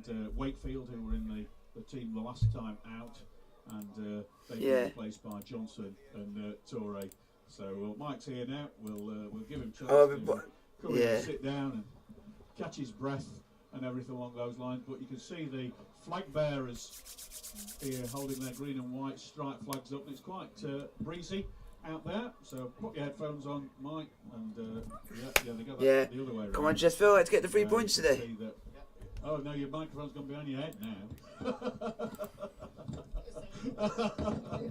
and Wakefield, who were in the team the last time out, and they've been replaced by Johnson and Torre. So Mike's here now. We'll give him a chance to come in and sit down and catch his breath and everything along those lines. But you can see the flag bearers here holding their green and white striped flags up. It's quite breezy out there, so put your headphones on, Mike, and they got that the other way around. Come on, Chesterfield, let's get the 3 points today. Oh no, your microphone's gone behind your head now.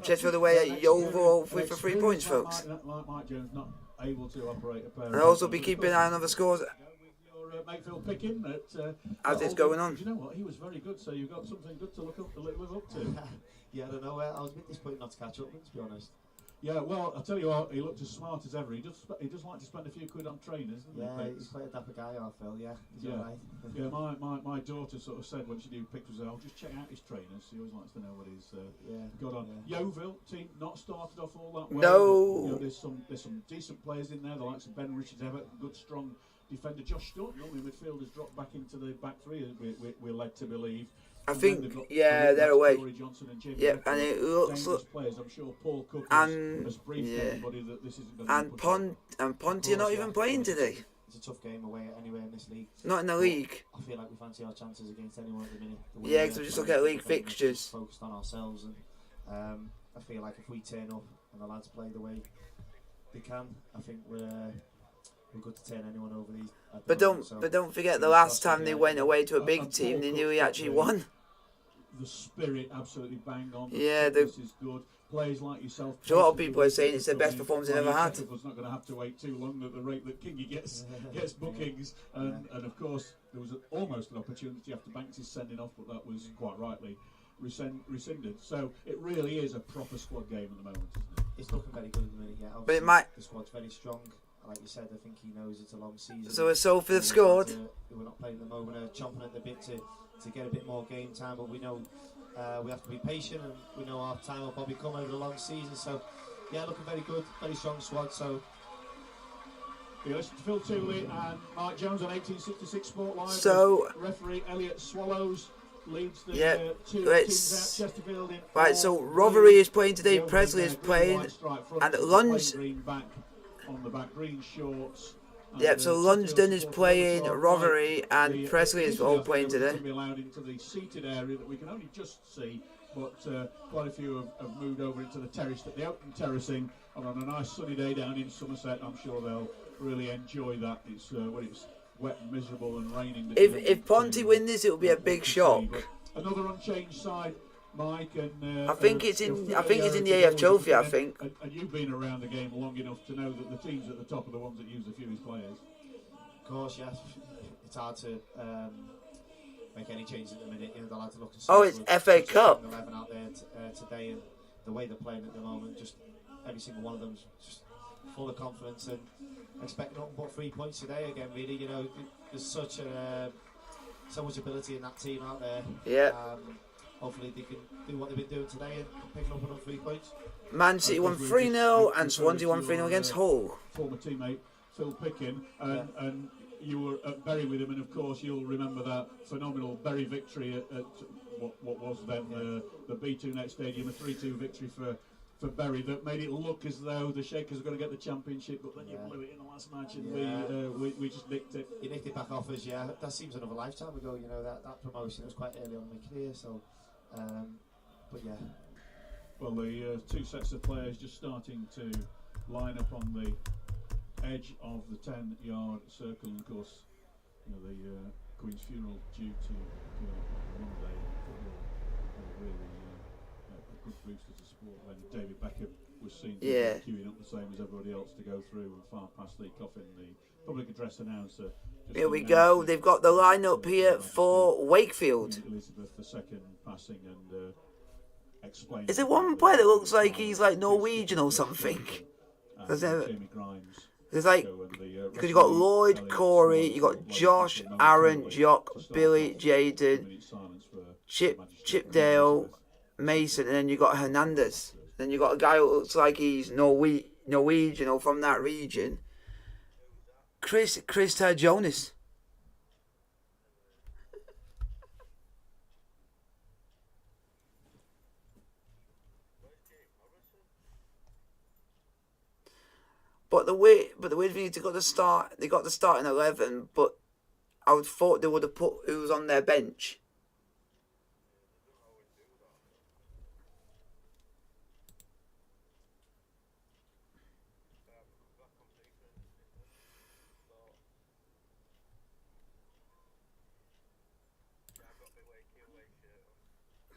Chesterfield away at Yeovil for 3 points, folks. Mike Jones not able to operate a pair. And also be keeping an eye on the scores Wakefield picking as it's going on. You know what? He was very good, so you've got something good to live up to. Yeah, I don't know. I was a bit disappointed not to catch up, to be honest. Yeah, well, I'll tell you what, he looked as smart as ever. He just like to spend a few quid on trainers, doesn't he? Yeah, he's quite a dapper guy, I feel, He's all right. Yeah, my daughter sort of said when she knew pictures, I'll just check out his trainers. She always likes to know what he's got on. Yeah. Yeovil team not started off all that well. No. You know, there's some decent players in there, the likes of Ben Richards-Everett, good strong defender. Josh Stoughton, normally midfield, has dropped back into the back three, we're led to believe. I think, they're away. Yep, and it looks players. I'm sure Paul Cook has briefed everybody that this isn't going to and Ponty are not even playing today. It's a tough game away anyway in this league. Not in the league. I feel like we fancy our chances against anyone at the minute. Yeah, because we just look at league fixtures. Focused on ourselves, and I feel like if we turn up and the lads play the way they can, I think we're good to turn anyone over these. But don't forget the last time they went away to a big team, they nearly actually won. The spirit absolutely bang on. Yeah, this is good. Players like yourself. So a lot of people are saying it's the best performance they've ever had. Chesterfield's not going to have to wait too long at the rate that Kingy gets bookings, and of course there was almost an opportunity after Banks' sending off, but that was quite rightly rescinded. So it really is a proper squad game at the moment, isn't it? It's looking very good at the minute, yeah. But it might. The squad's very strong. Like you said, I think he knows it's a long season. So Salford have scored. We're not playing at the moment, chomping at the bit to get a bit more game time, but we know we have to be patient, and we know our time will probably come over the long season. So, yeah, looking very good, very strong squad. So, you listen to Phil Tooley and Mike Jones on 1866 Sport Live. So, referee Elliot Swallows leads the two teams out. Chesterfield in right, so Rothery is playing today, Presley is playing, and Lunge. On the back, green shorts. Yep, so Lunsden is playing, Rothery and Presley is all playing today. To be allowed into the seated area that we can only just see, but quite a few have moved over into the terrace, the open terracing, and on a nice sunny day down in Somerset, I'm sure they'll really enjoy that. It's when it's wet and miserable and raining. If Ponty win this, it will be a big shock. Another unchanged side, Mike, and I think it's in the AF Trophy. I think. And you've been around the game long enough to know that the teams at the top are the ones that use the fewest players. Of course, yes. It's hard to make any changes at the minute. You know, the lads are looking. Oh, it's FA Cup. 11 out there today, and the way they're playing at the moment, just every single one of them's just full of confidence and expecting nothing but 3 points today again. Really, you know, there's so much ability in that team out there. Yeah. Hopefully they can do what they've been doing today and picking up another 3 points. Man City won 3-0 and Swansea won 3-0 against Hull. Former teammate Phil Pickin, and you were at Bury with him, and of course you'll remember that phenomenal Bury victory at what was then the B2 Net Stadium, a 3-2 victory for Bury that made it look as though the Shakers were going to get the championship, but then you blew it in the last match, and we just nicked it. You nicked it back off us, yeah. That seems another lifetime ago, you know, that promotion. It was quite early on in my career, so, but yeah. Well, the two sets of players just starting to line up on the edge of the 10-yard circle, and of course, you know, the Queen's funeral due to on Monday. Really a good boost as a sport when David Beckham was seen to be queuing up the same as everybody else to go through, and far past the coffin, the public address announcer. Here we go. They've got the lineup here for Wakefield. Elizabeth II passing and explain. Is there one player that looks like he's like Norwegian or something? Jamie Grimes. There's like, because you got Lloyd, Corey, you got Josh, Aaron, Jock, Billy, Jaden, Chip Dale, Mason, and then you got Hernandez. Then you got a guy who looks like he's Norwegian or from that region. Chris Jonas. But the weird thing is they got the start in 11, but I would thought they would have put who was on their bench.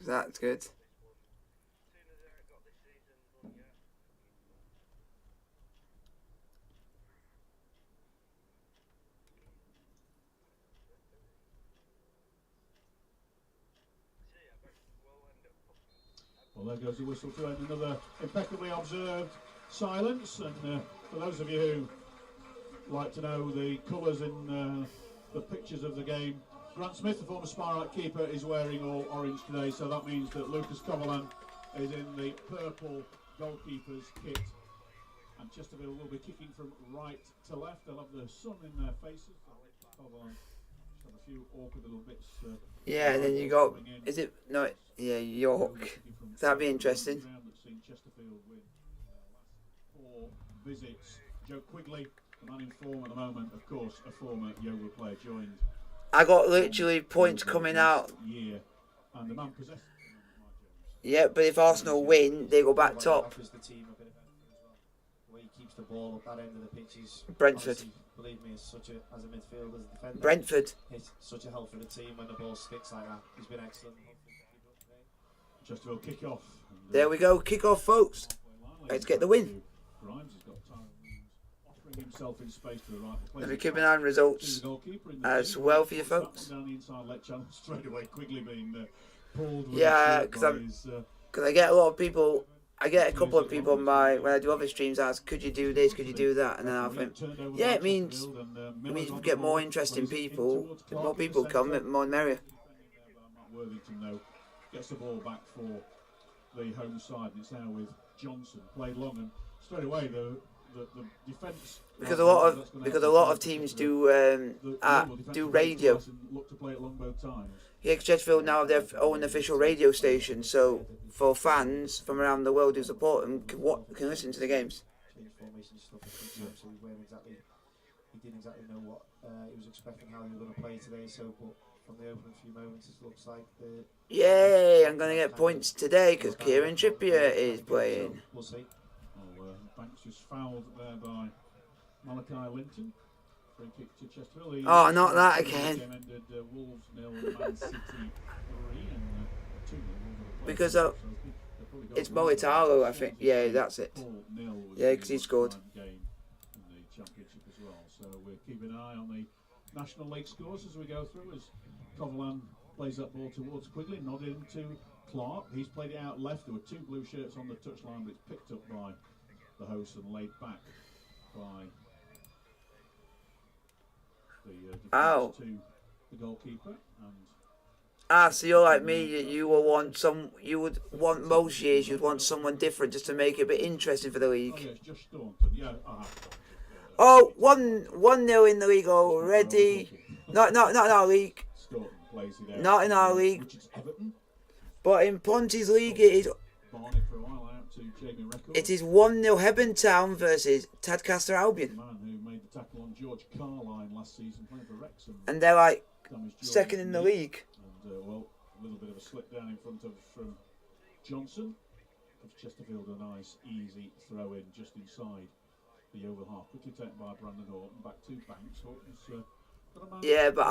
That's good. Well, there goes the whistle to end another impeccably observed silence. And for those of you who like to know the colours in the pictures of the game, Grant Smith, the former Spirite keeper, is wearing all orange today, so that means that Lucas Coverland is in the purple goalkeeper's kit. And Chesterfield will be kicking from right to left. They'll have the sun in their faces. Coverland just have a few awkward little bits. Yeah, and then you got, is it, no, yeah, York. That'd be interesting. Chesterfield with last 4 visits. Joe Quigley, the man in form at the moment, of course, a former Yeovil player, joined. I got literally points coming out. And the man possessed. Yeah, but if Arsenal win, they go back top. The way he keeps the ball up that end of the pitch is Brentford. Believe me, as a midfielder, as a defender, Brentford. It's such a help for the team when the ball sticks like that. He's been excellent. Chesterfield kick off. There we go, kick off, folks. Let's get the win. Let me keep an eye on results as well for you folks. Yeah, because I get a lot of people. I get a couple of people on my, when I do other streams, ask, could you do this, could you do that? And then I think, yeah, it means we get more interesting people. The more people come, the more merrier. Gets the ball back for the home side, and it's now with Johnson. Played long, and straight away the defence. Because a lot of teams do radio. Look to play it long both times. Yeah, Chesterfield now have their own official radio station, so for fans from around the world who support them can listen to the games. He didn't exactly know what he was expecting, how he was going to play today. So, but from the opening few moments, it looks like the. Yay! I'm going to get points today because Kieran Trippier is playing. We'll see. Banks just fouled there by Malachi Linton. Free kick to Chesterfield. Oh, not that again. Ended, Wolves 0, Man City 3, and 2 because it's Molitalo, I think. Yeah, that's it. Yeah, because he scored. Game in the championship as well. So we're keeping an eye on the National League scores as we go through. As Coverland plays that ball towards Quigley, nodded into Clark. He's played it out left. There were 2 blue shirts on the touchline, but it's picked up by the host and laid back by the defence to the goalkeeper. And so you're like me. You would want most years. You'd want someone different just to make it a bit interesting for the league. oh yeah, it's just Staunton. Yeah. Oh, 1-0 in the league already. Not in our league. Staunton plays it out. Not in our league. Which is Everton. But in Ponty's league, it is 1-0 Yeovil Town versus Tadcaster Albion. The man who made the tackle on George Carline last season, playing for Wrexham. And they're like second in the league. And well, a little bit of a slip down in front of from Johnson. Gives Chesterfield a nice, easy throw in just inside the Yeovil half. Quickly taken by Brandon Horton. Back to Banks. Horton's got a man. Yeah, but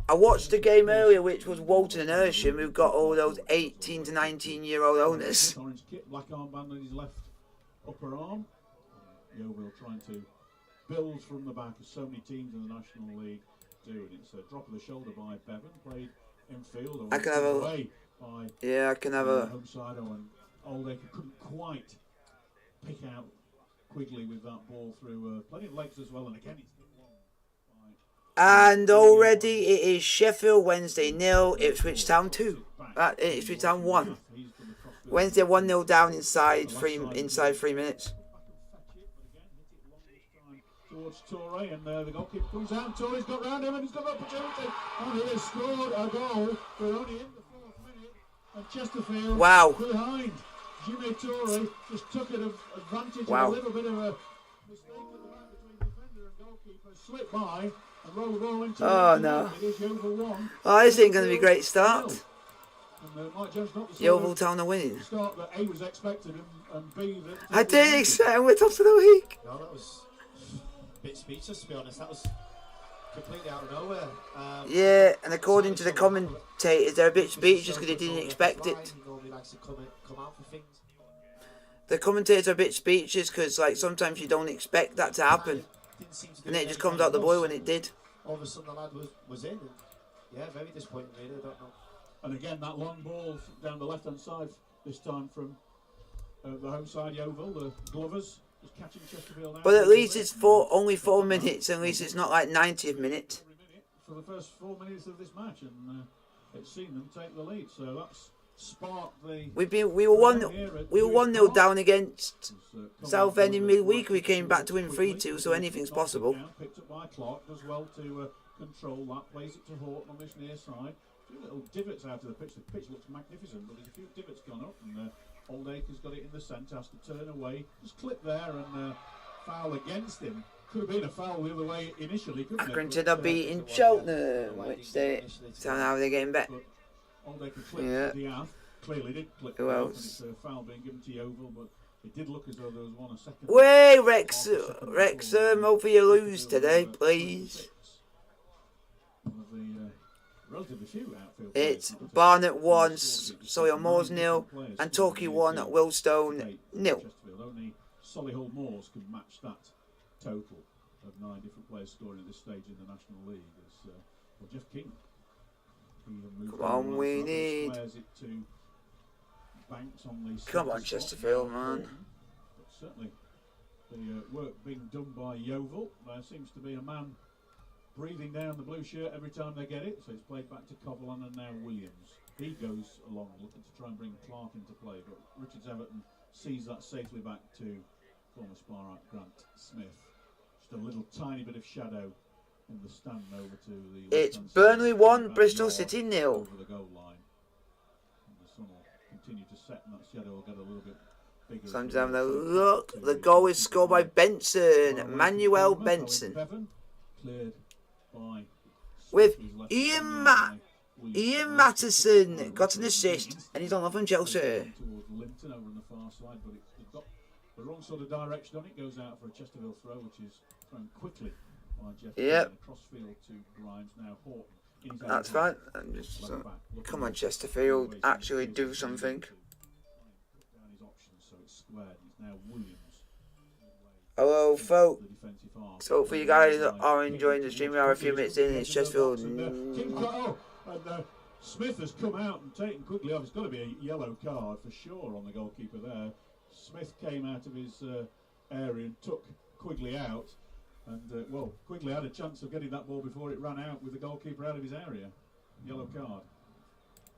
I watched the game earlier, which was Walton and Hersham, who got all those 18 to 19-year-old owners. Orange kit, black armband on his left upper arm. Yeovil trying to build from the back, as so many teams in the National League do. And it's a drop of the shoulder by Bevan, played in field. I can have a. Yeah, I can have a. Home side, and Oldacre couldn't quite pick out Quigley with that ball through plenty of legs as well. And again, it's and already it is Sheffield Wednesday 0, Ipswich Town 2. Ipswich Town 1. Wednesday 1-0 down inside 3 minutes. Towards Torre, and the goalkeeper comes out. Torre's got round him and he's got an opportunity. And he has scored a goal. We're only in the 4th minute. And Chesterfield behind. Jimmy Torre just took advantage of a little bit of a slip by and roll the ball into Oh it. no. It is Yeovil 1. Oh, this ain't going to be a great start. And, Mike Jones not the sort Yeovil of Town are winning. start that A was expected and B that I didn't expect them with top of the week. No, that was a bit speechless, to be honest. That was completely out of nowhere. Yeah, and according to the commentators, they're a bit speechless because they didn't expect it. He normally likes to come out for things. The commentators are a bit speechless because, like, sometimes you don't expect that to happen. And then it just comes out the blue when it did. All of a sudden the lad was in. And yeah, very disappointing, really. I don't know. And again, that long ball down the left-hand side, this time from the home side, Yeovil, the Glovers, just catching Chesterfield out. But at least it's only 4 minutes, at least it's not like 90th minute. For the first 4 minutes of this match, and it's seen them take the lead, so that's sparked the... We were 1-0 down against Southend in midweek. We came back to win 3-2, so anything's possible. Picked up by Clark, does well to control that, plays it to Horton on this near side. A few little divots out of the pitch. The pitch looks magnificent, but there's a few divots gone up, and Oldacre's got it in the centre, has to turn away. Just clip there and foul against him. Could have been a foul the other way initially, couldn't it? Accrington are beating Cheltenham, which they don't know how they're getting back. Oldacre clipped Diaz. Clearly did clip Who else? It's a foul being given to Yeovil, but it did look as though there was one a second. Way, Wrexham, hopefully you lose today, please. One of the relatively few outfield It's players. Barnet 1, Solihull Moors 0, and Torquay 1, Willstone 0. Only Solihull Moors can match that total of 9 different players scoring at this stage in the National League. As, well, Jeff King. Come on, we need. Come on, Chesterfield, man. But certainly, the work being done by Yeovil. There seems to be a man breathing down the blue shirt every time they get it. So it's played back to Coverland and now Williams. He goes along looking to try and bring Clark into play, but Richards Everton sees that safely back to former Sparrow Grant Smith. Just a little tiny bit of shadow in the stand over to the... It's Burnley 1, Bristol City 0. Over the goal line. And the sun will continue to set and that shadow will get a little bit bigger. So I'm having a look. The goal is scored by Benson, Manuel Benson. Cleared by With Ian Matterson got an assist, and he's on off from Chelsea. Towards Linton over on the far side, but it's got the wrong sort of direction on it. Goes out for a Chesterfield throw, which is thrown quickly by Jeff. Yep. Crossfield to Grimes. Now Horton. That's fine. I'm just, come on, Chesterfield, actually do something. Down his options, so it's squared. It's now Williams. Hello, folks. So hopefully you guys are enjoying the stream. We are a few minutes in. It's Chesterfield. Smith has come out and taken quickly off. It's got to be a yellow card for sure on the goalkeeper there. Smith came out of his area and took Quigley out. And, well, Quigley had a chance of getting that ball before it ran out with the goalkeeper out of his area. Yellow card.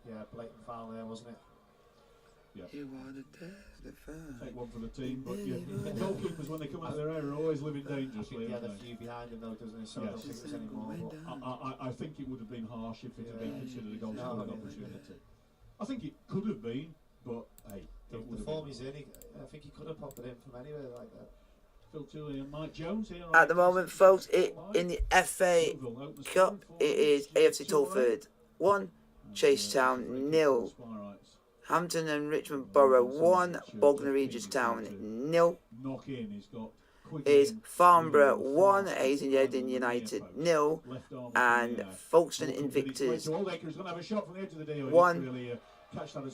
Yeah, blatant foul there, wasn't it? Yeah. You wanted the Take one for the team, but yeah, goalkeepers when they come out of their area are always living dangerously. He had a few behind him though, doesn't he? So yes. I don't think there's any more. I think it would have been harsh if it had been considered a goal scoring opportunity. I think it could have been, but hey, the form he's in, I think he could have popped it in from anywhere like that. Phil Tully and Mike Jones here. At the moment, folks, in the FA Cup, it is AFC Tilford 1, Chase Town 0. Hampton and Richmond Borough 1, Bognor Regis Town 0. Is Farnborough 1, Hayden United 0, and Folkestone Invictus 1,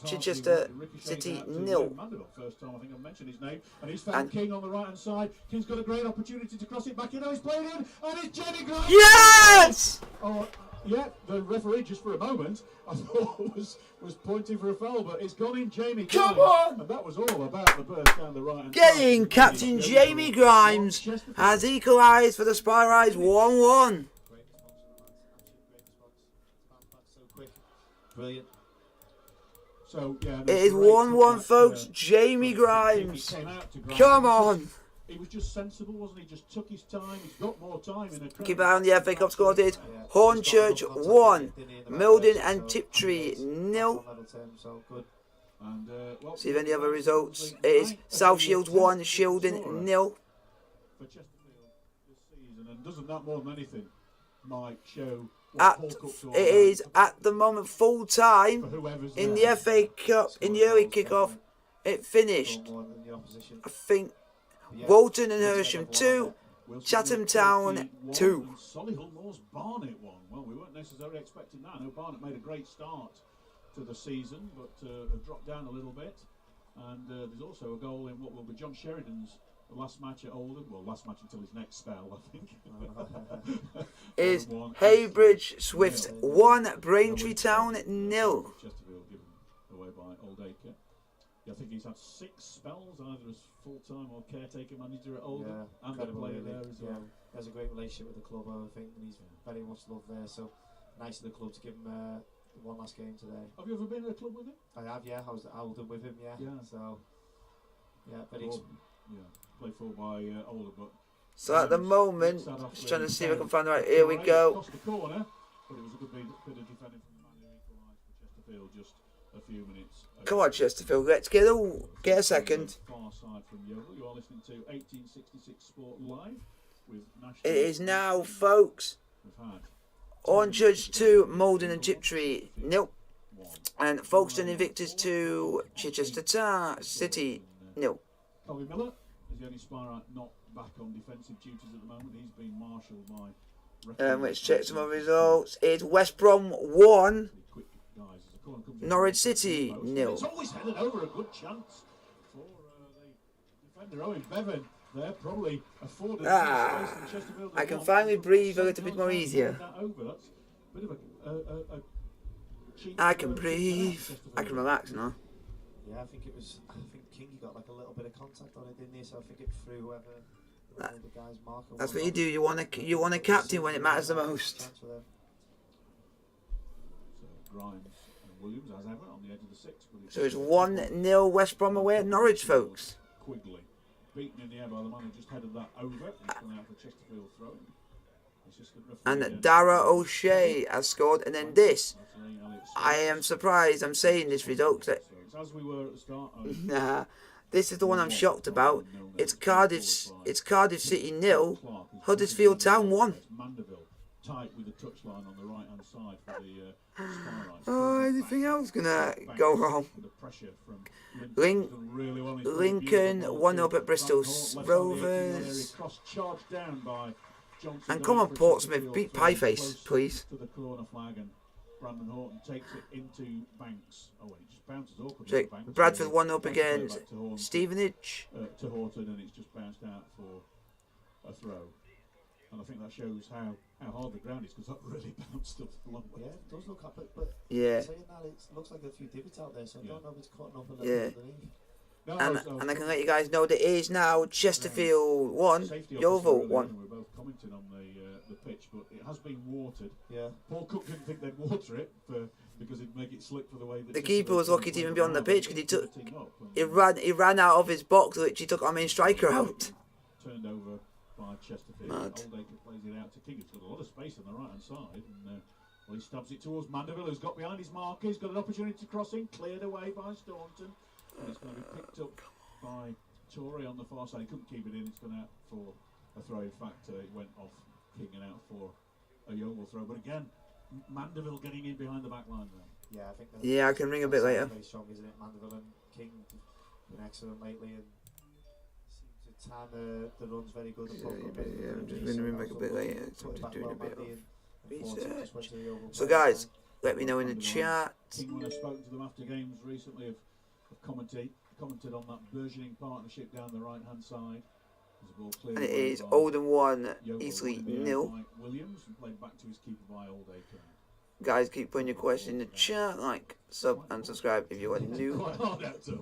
Chichester City 0. First time I think I've mentioned his name, and he's found King on the right hand side. King's got a great opportunity to cross it back in. Oh, he's played in, and it's Jamie Grimes. Yes! Oh, yeah, the referee just for a moment I thought was pointing for a foul, but it's gone in Jamie Grimes. Come on! And that was all about the burst down the right hand Get side. in, Captain Jamie Grimes has equalised for the Spyrise 1-1. Brilliant. So, yeah, It is 1-1, folks. Jamie Grimes. Come on. He was just sensible, wasn't he? Just took his time. He's got more time in a Keep an eye on the FA Cup score. It is Hornchurch 1, Milden and Tiptree 0. See if any other results. It is South Shields 1, Shildon 0. For Chesterfield this season, and doesn't that more than anything, Mike, show what Paul Cook's all it about is at the moment full time for whoever's in there. the FA Cup in the early kickoff. It finished. More than the opposition. I think Yeah, Walton and let's Hersham get that 2, one Wilson Chatham with Town 41 2. and Solihull Moors Barnet 1. Well, we weren't necessarily expecting that. I know Barnet made a great start to the season, but have dropped down a little bit. And there's also a goal in what will be John Sheridan's last match at Oldham. Well, last match until his next spell, I think. Is Oldham 1, Haybridge Swifts nil. 1, Braintree Town 0. Chesterfield given away by Oldacre. Yeah, I think he's had 6 spells, either as full-time or caretaker manager at Oldham, and a incredible, player really. there as Yeah, well. he has a great relationship with the club, I think, and he's very much loved there. So nice of the club to give him one last game today. Have you ever been at a club with him? I have, yeah. I was at Oldham with him, yeah. Yeah. So, yeah, very. Played for by Oldham, but So at the moment, just trying to see if I can find the right. Here we go. Across the corner, but it was a good bit of defending from the man who equalised for Chesterfield just a few minutes ago. Come on, Chesterfield. Let's get a second. Far side from Yeovil. You are listening to 1866 Sport Live with National. It is now, folks. We've had Orange 2, Malden and Tiptree 0. And Folkestone Invictus 2, Chichester City 0. Colby Miller is the only Spire not back on defensive duties at the moment. He's been marshalled by. Let's check some of the results. It's West Brom 1, Norwich City 0. It's always headed over a good chance for the defender Owen Bevan. There probably afforded space in Chesterfield. I can finally breathe a little bit more easier. That's a bit of a cheap I can breathe. I can relax now. Yeah, I think King got like a little bit of contact on it, didn't he? So I think it threw whoever the guy's marker. That's what you do. You want a captain when it matters the most. So Grimes and Williams, as ever, on the edge of the 6. So it's 1-0 West Brom away at Norwich, folks. Quigley, beaten in the air by the man who just headed that over. He's gone out for Chesterfield throw. And Dara O'Shea has scored. And then this, I am surprised I'm saying this result. As we were at the start. Nah, this is the one I'm shocked about. It's Cardiff City 0, Huddersfield Town 1. Mandeville tight with the touchline on the right hand side for the Oh, anything else gonna go wrong? Lincoln 1-0 at Bristol Rovers. And come on, Portsmouth, beat Pieface, please. To the corner flag, and Brandon Horton takes it into Banks. Oh, and it just bounces awkwardly. So to Banks. Bradford 1-0 against Stevenage. To Horton, and it's just bounced out for a throw. And I think that shows how hard the ground is, because that really bounced up a long way. Yeah, it does look up, but yeah. Saying that, it looks like a few divots out there, so I don't know if it's cutting up a little Yeah. bit underneath. No, And I can let you guys know that it is now Chesterfield 1, Yeovil 1. We're both commenting on the pitch, but it has been watered. Yeah. Paul Cook didn't think they'd water it because it'd make it slip for the way that The keeper was lucky to even be on the pitch because he ran out of his box, which he took our main striker out. Turned over by Chesterfield. Oldacre plays it out to King. He's got a lot of space on the right hand side, and he stabs it towards Mandeville, who's got behind his marker. He's got an opportunity to cross in, cleared away by Staunton. And it's going to be picked up by Torrey on the far side. He couldn't keep it in. It's gone out for a throw. In fact, it went off King and out for a Yeovil throw. But again, Mandeville getting in behind the back line there. Yeah, I think. Yeah, I can ring a bit later. Very strong, isn't it? Mandeville and King been excellent lately, and seems to time the runs very good. Yeah, I'm just going to ring back a bit later. So I'm just doing a bit of research. So guys, let me know in the chat. King, when I've spoken to them after games recently, have commented on that burgeoning partnership down the right hand side. And it is Oldham 1, Eastleigh 0. Williams, and played back to his keeper by Oldacre. Guys, keep putting your question in the chat, like, sub and subscribe if you are new.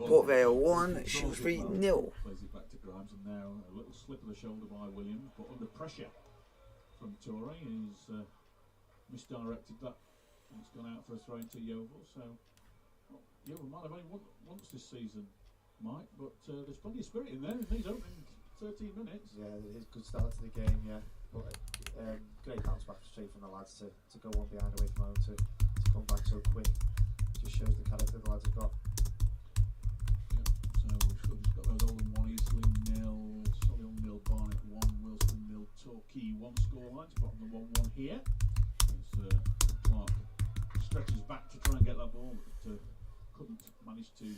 Port Vale 1, Shrewsbury 0. Plays it back to Grimes, and now a little slip of the shoulder by Williams, but under pressure from Torrey. He's misdirected that, and it's gone out for a throw into Yeovil. So Yeovil might have only won once this season, Mike, but there's plenty of spirit in there in these opening 13 minutes. Yeah, it is a good start to the game, yeah. But great bounce back straight from the lads to go one behind away from home to come back so quick. Just shows the character the lads have got. Yeah, so we've got those Oldham 1, Eastleigh 0, Solihull 0, Barnet 1, Wilson 0, Torquay 1 scorelines, bottom of the 1-1 here. As Clark stretches back to try and get that ball, but couldn't manage to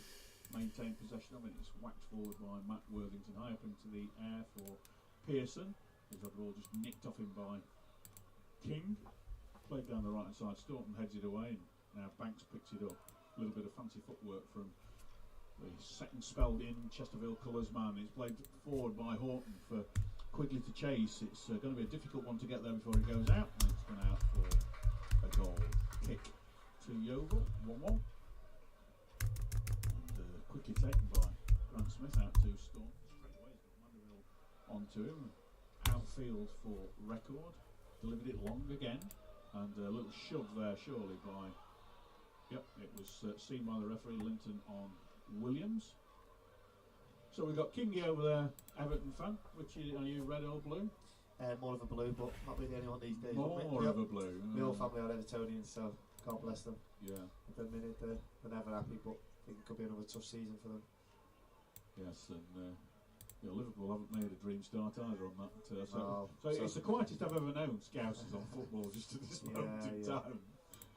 maintain possession of it. It's whacked forward by Matt Worthington, high up into the air for Pearson. There's that ball just nicked off him by King. Played down the right hand side, Staunton heads it away, and now Banks picks it up. A little bit of fancy footwork from the second spelled in Chesterfield colours man. It's played forward by Horton for Quigley to chase. It's going to be a difficult one to get there before it goes out, and it's gone out for a goal kick to Yeovil, 1-1. And quickly taken by Grant Smith out to Staunton. Straight away he's got Mandeville onto him. Outfield for record. Delivered it long again, and a little shove there surely by, yep, it was seen by the referee, Linton on Williams. So we've got Kingy over there, Everton fan. Which are you, red or blue? More of a blue, but not really anyone these days. More of a blue. My whole family are Evertonians, so God bless them. Yeah. At the minute they're never happy, but I think it could be another tough season for them. Yes, and Liverpool haven't made a dream start either on that. So it's the quietest I've ever known Scousers on football just at this moment in time.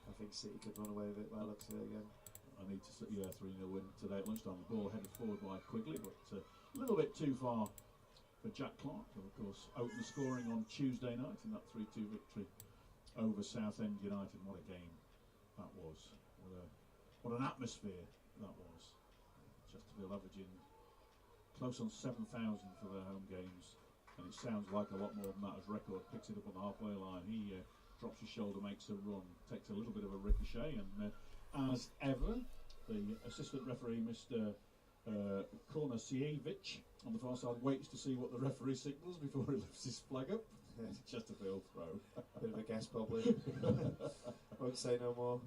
I think City could run away with it by the looks of it again. I need to see, 3-0 win today at lunchtime. The ball headed forward by Quigley, but a little bit too far for Jack Clark, who of course opened the scoring on Tuesday night in that 3-2 victory over Southend United. What a game that was. What an atmosphere that was. Chesterfield averaging close on 7,000 for their home games, and it sounds like a lot more than that as Record picks it up on the halfway line. He drops his shoulder, makes a run, takes a little bit of a ricochet, and as ever, the assistant referee, Mr. Kornasiewicz, on the far side, waits to see what the referee signals before he lifts his flag up. It's a Chesterfield throw. Bit of a guess, probably. Won't say no more.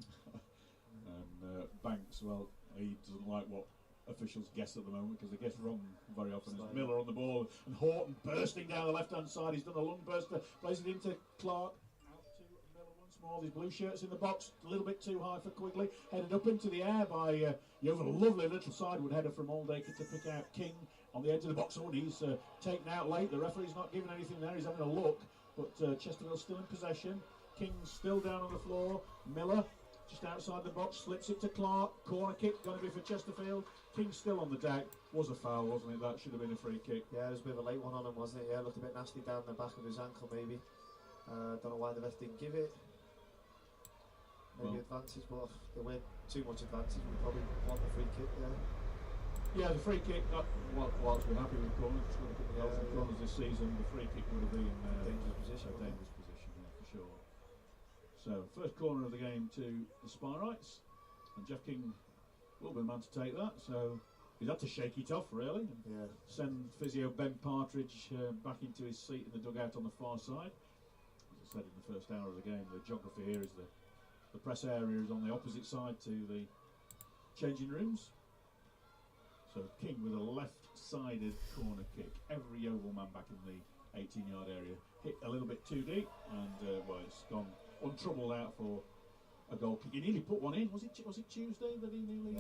And Banks, well, he doesn't like what officials guess at the moment, because they guess wrong very often. It's Miller on the ball, and Horton bursting down the left hand side. He's done a lung burster, plays it into Clark, out to Miller once more. These blue shirts in the box, a little bit too high for Quigley, headed up into the air by Yeovil. A lovely little sideward header from Aldaker to pick out King on the edge of the box. Oh, he's taken out late. The referee's not giving anything there, he's having a look, but Chesterfield's still in possession. King's still down on the floor. Miller just outside the box, slips it to Clark. Corner kick, going to be for Chesterfield. King's still on the deck. Was a foul, wasn't it? That should have been a free kick. Yeah, it was a bit of a late one on him, wasn't it? Yeah, looked a bit nasty down the back of his ankle, maybe. Don't know why the ref didn't give it. Maybe advantage, but they went too much advantage. We probably want the free kick there. Yeah, the free kick, whilst we're happy with corners, just going to put the goals in corners this season, the free kick would have been dangerous position, yeah, for sure. So, first corner of the game to the Spyrites, and Jeff King will be the man to take that, so he's had to shake it off really, and send physio Ben Partridge back into his seat in the dugout on the far side. As I said in the first hour of the game, the geography here is the press area is on the opposite side to the changing rooms. So King with a left-sided corner kick. Every Yeovil man back in the 18-yard area hit a little bit too deep, and it's gone untroubled out for a goal kick. He nearly put one in. Was it Tuesday that he nearly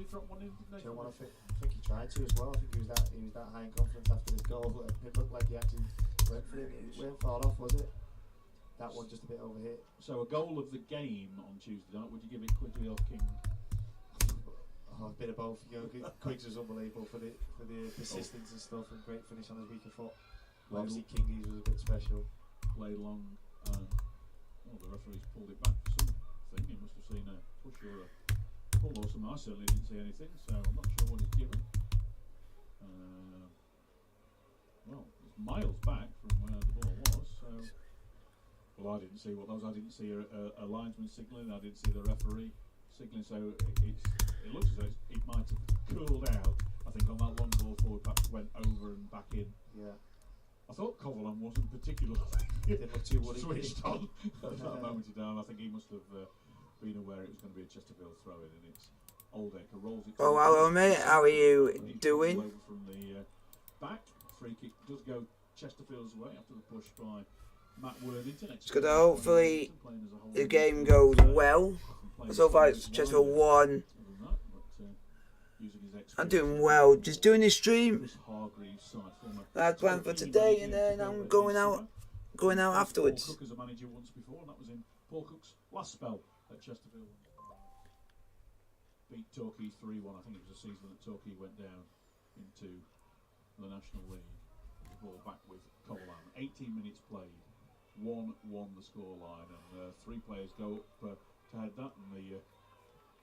dropped one in? Do you know what, I think he tried to as well. I think he was that high in confidence after his goal. It looked like he actually went for it. It went far off, was it? That one just a bit overhit. So a goal of the game on Tuesday night. Would you give it Quigley or King? A bit of both. Quiggs was unbelievable for the persistence and stuff, and great finish on his weaker foot. Obviously Kingy's was a bit special. Played long. The referee's pulled it back for something. He must have seen a push or a pull or something. I certainly didn't see anything, so I'm not sure what he's given. It's miles back from where the ball was, so... Well, I didn't see what those. I didn't see a linesman signalling. I didn't see the referee signalling, so it looks as though it might have cooled out. I think on that long ball forward, perhaps went over and back in. Yeah. I thought Coverland wasn't particularly switched on at that moment in time. I think he must have been aware it was going to be a Chesterfield throw-in, and it's Aldaker rolls it. Oh, hello mate, how are you doing? Over from the back, free kick does go Chesterfield's way after the push by Matt Worthington. It's good. Hopefully the game goes well. So far it's Chesterfield 1. I'm doing well. Just doing this stream. That's planned for today, and then I'm going out going out afterwards. Paul Cook as a manager once before, and that was in Paul Cook's last spell at Chesterfield. Beat Torquay 3-1. I think it was a season that Torquay went down into the National League. The ball back with Colan. 18 minutes played. 1-1 the scoreline, and 3 players go up to head that, and the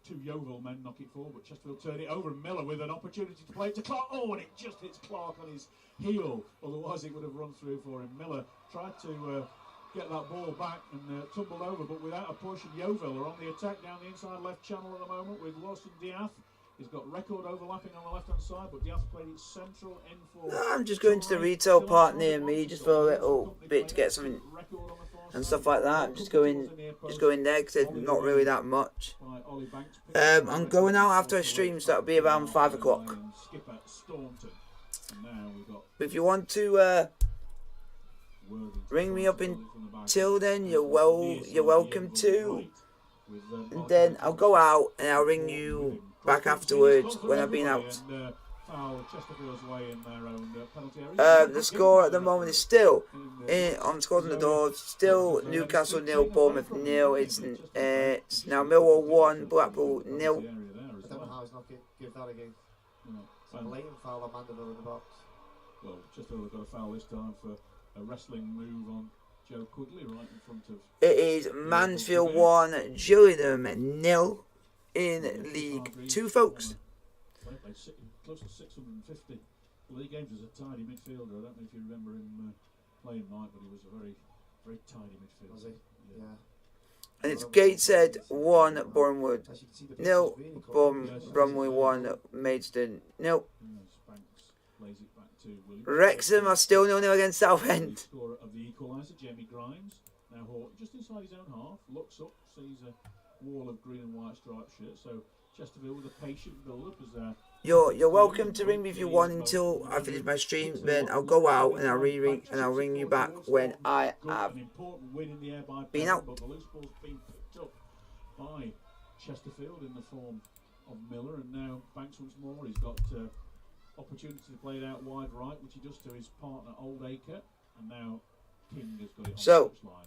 2 Yeovil men knock it forward, but Chesterfield turn it over, and Miller with an opportunity to play it to Clark. Oh, and it just hits Clark on his heel, otherwise it would have run through for him. Miller tried to get that ball back and tumbled over, but without a push, and Yeovil are on the attack down the inside left channel at the moment with Lawson Diath. He's got record overlapping on the left-hand side, but Diath played it central in for... I'm just going to the retail part near me just for a little bit to get something and stuff like that. I'm just going there because there's not really that much. I'm going out after a stream, so that'll be around 5 o'clock. If you want to ring me up until then, you're welcome to. And then I'll go out and I'll ring you back afterwards when I've been out. The score at the moment is still on Scores on the Door. Still Newcastle 0, Bournemouth 0. It's now Millwall 1, Blackpool 0. I don't know how he's not give that again. It's a blatant foul on Mandeville in the box. Well, Chesterfield have got a foul this time for a wrestling move on Joe Quigley right in front of... It is Mansfield 1, Gillingham 0 in League 2, folks. Close to 650 league games as a tidy midfielder. I don't know if you remember him playing, Mike, but he was a very, very tidy midfielder. Was he? Yeah. And it's Gateshead 1, Bournemouth 0, Bromley 1, Maidstone 0. Wrexham are still 0-0 against Southend. Scorer of the equaliser, Jamie Grimes. Now Horton just inside his own half, looks up, sees a wall of green and white striped shirt. So Chesterfield with a patient build-up as You're welcome to ring me if you want until I finish my stream. Then I'll go out and I'll ring you back when I have been out. But the loose ball's been picked up by Chesterfield in the form of Miller, and now Banks once more. He's got opportunity to play it out wide right, which he does to his partner Oldacre, and now King has got it on so, the touchline.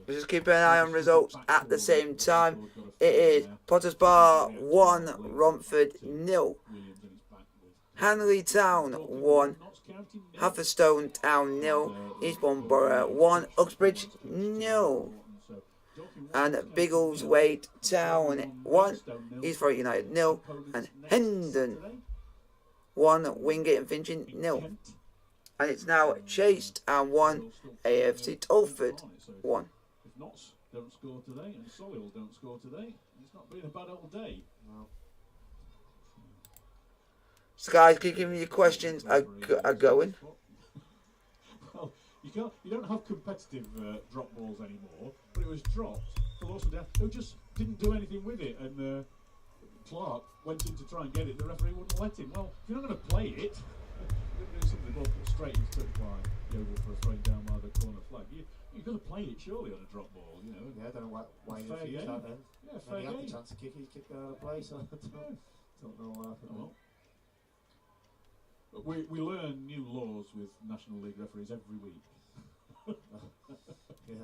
Just keep an eye on results at the same time. It is Potters Bar 1, Romford 0. Hanley Town 1, Haverstone Town 0, Eastbourne Borough 1, Uxbridge 0. And Biggleswade Town 1, East Forest United 0, and Hendon 1, Wingate and Finching 0. And it's now Chase and 1, AFC Tolford 1. If Notts don't score today and Solihull don't score today, it's not been a bad old day. No. So guys, keep giving me your questions are going. Well, you don't have competitive drop balls anymore, but it was dropped for Lawson Death, who just didn't do anything with it, and Clark went in to try and get it, the referee wouldn't let him. Well, if you're not going to play it, do something, the ball put straight into touch by Yeovil for a throw down by the corner flag. You've got to play it surely on a drop ball, you know. Yeah, I don't know why he refused that then. Yeah, fair game. He had the game. chance to kick it, he kicked it out of play, so I don't know what happened. Well, we learn new laws with National League referees every week. Yeah, I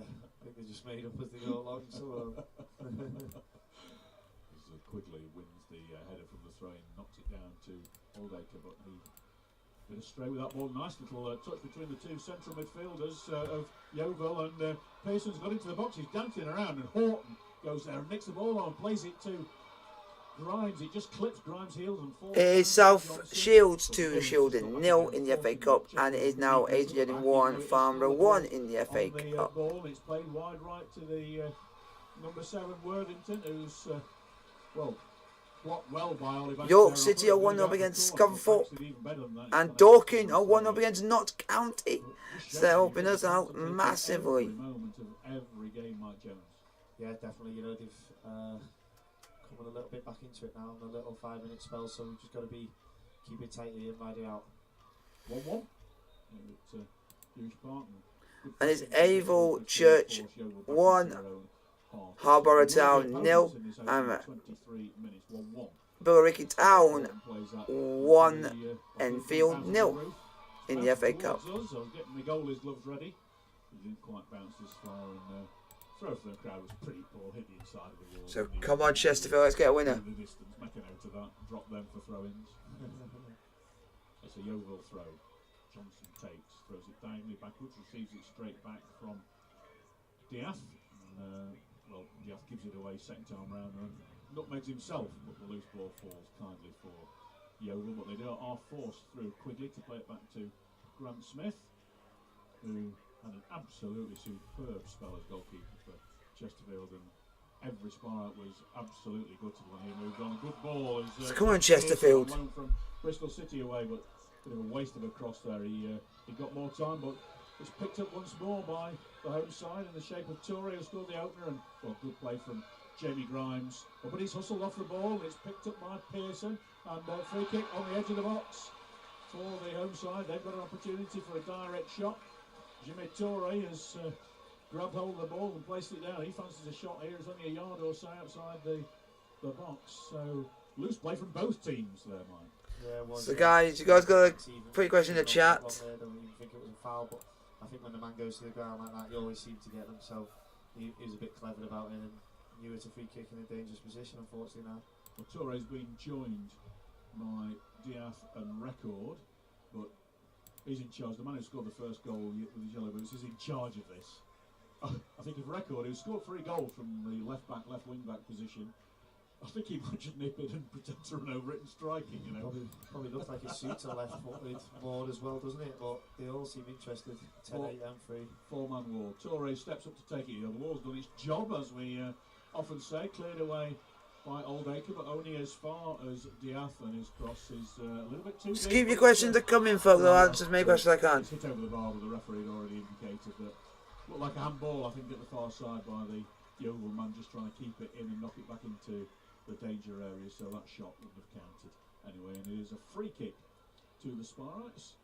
think they just made up as they go along, so... Quigley wins the header from the throw in, knocks it down to Oldacre, but he bit astray with that ball. Nice little touch between the two central midfielders of Yeovil, and Pearson's got into the box. He's dancing around, and Horton goes there and nicks the ball on and plays it to Grimes. It just clips Grimes' heels and falls. It is South Shields 2, Shielding 0 in the FA Cup, and it is now Adrian 1, Farnborough 1 in the FA Cup. Ball, it's played wide right to the number 7 Worthington, who's blocked well by Ollie Banks. York City are 1-0 against Scunthorpe, and Dorking are 1-0 against Notts County. So they're helping us out massively. Yeah, definitely. You know, they've coming a little bit back into it now in a little 5-minute spell, so we've just got to keep it tight here and ride it out. 1-1. And it's Yeovil Church 1, Harborough Town 0, and Billericay Town 1, Enfield 0 in the FA Cup. Getting the goalie's gloves ready. He didn't quite bounce this far, and throw for the crowd was pretty poor. Hit the inside of the wall. So come on, Chesterfield, let's get a winner. The distance, make a note of that. Drop them for throw-ins. It's a Yeovil throw. Johnson takes, throws it diagonally backwards, receives it straight back from Diath. Well, Diath gives it away second time round. Nutmegs himself, but the loose ball falls kindly for Yeovil. But they are forced through Quigley to play it back to Grant Smith, who had an absolutely superb spell as goalkeeper for Chesterfield, and every spot was absolutely gutted when he moved on. A good ball. As, come on, Chesterfield. From Bristol City away, but a bit of a waste of a cross there. He got more time, but it's picked up once more by the home side in the shape of Toure, who scored the opener, and well, good play from Jamie Grimes. But he's hustled off the ball. It's picked up by Pearson, and free kick on the edge of the box for the home side. They've got an opportunity for a direct shot. Jimmy Toure has grabbed hold of the ball and placed it down. He fancies a shot here. It's only a yard or so outside the box. So loose play from both teams there, Mike. Yeah, so guys, you guys got a pretty question in the chat. I don't even think it was a foul, but I think when the man goes to the ground like that, you always seem to get them. So he was a bit clever about it and knew it's a free kick in a dangerous position, unfortunately now. Well, Toure's been joined by Diath and Record, but he's in charge. The man who scored the first goal with his yellow boots is in charge of this. I think of Record, who scored 3 goals from the left wing back position. I think he might just nip it and pretend to run over it and strike it, you know. Probably looks like it suits a left-footed more as well, doesn't it? But they all seem interested. 10-8 and 3. 4-man wall. Toure steps up to take it. The wall's done its job, as we often say, cleared away by Oldacre, but only as far as Diath, and his cross is a little bit too Just deep. keep your questions coming, folks. I'll answer as many questions as I can. It's hit over the bar, but the referee had already indicated that. Looked like a handball, I think, at the far side by the Yeovil man, just trying to keep it in and knock it back into the danger area, so that shot wouldn't have counted anyway. And it is a free kick to the Sparrows.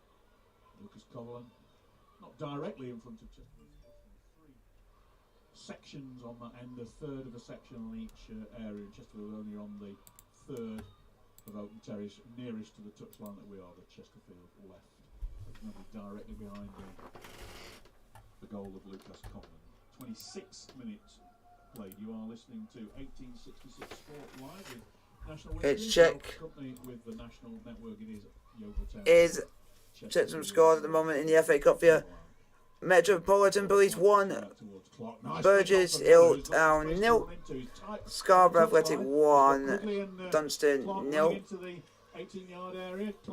Lucas Coverland, not directly in front of Chesterfield, 3 sections on that end, a third of a section on each area. Chesterfield only on the third of open terrace, nearest to the touchline that we are, the Chesterfield left. There's nobody directly behind the goal of Lucas Coverland. 26 minutes played. You are listening to 1866 Sport Live with National It's check. With the National Network. It is Yeovil Town. Is check some scores at the moment in the FA Cup here. Metropolitan Police 1, Burgess Hill Town 0, Scarborough Athletic 1, Dunstan 0,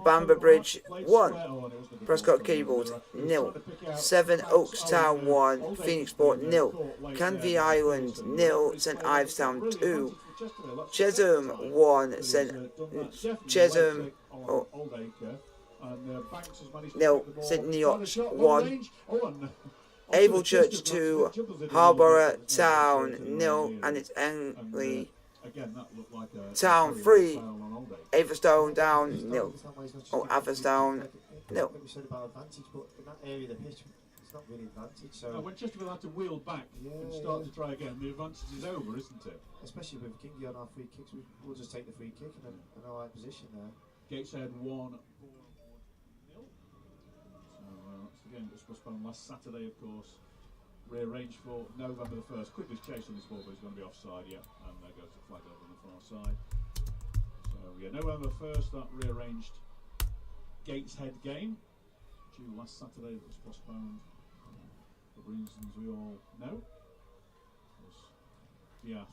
Bamber Bridge 1, Prescott Cables 0, 7 Oaks Town 1, Phoenix Sport 0, Canvey Island 0, St Ives Town 2, Chesham 1, Chesham St Neots 1, Abel Church 2, Harborough Town 0, and it's Engley Town 3, Averstone down 0. Oh, Averstone 0. We said about advantage, but in that area of the pitch, it's not really advantage. So when Chesterfield had to wheel back and start to try again, the advantage is over, isn't it? Especially with Kingy on our free kicks, we'll just take the free kick and an alright position there. Gateshead 1, Bournemouth 0. So that's the game that was postponed last Saturday, of course. Rearranged for November the 1st. Quickest chase on this ball, but it's going to be offside, yeah. And there goes the flag over on the far side. So, yeah, November 1st, that rearranged Gateshead game. Due last Saturday, that was postponed for reasons we all know. Diath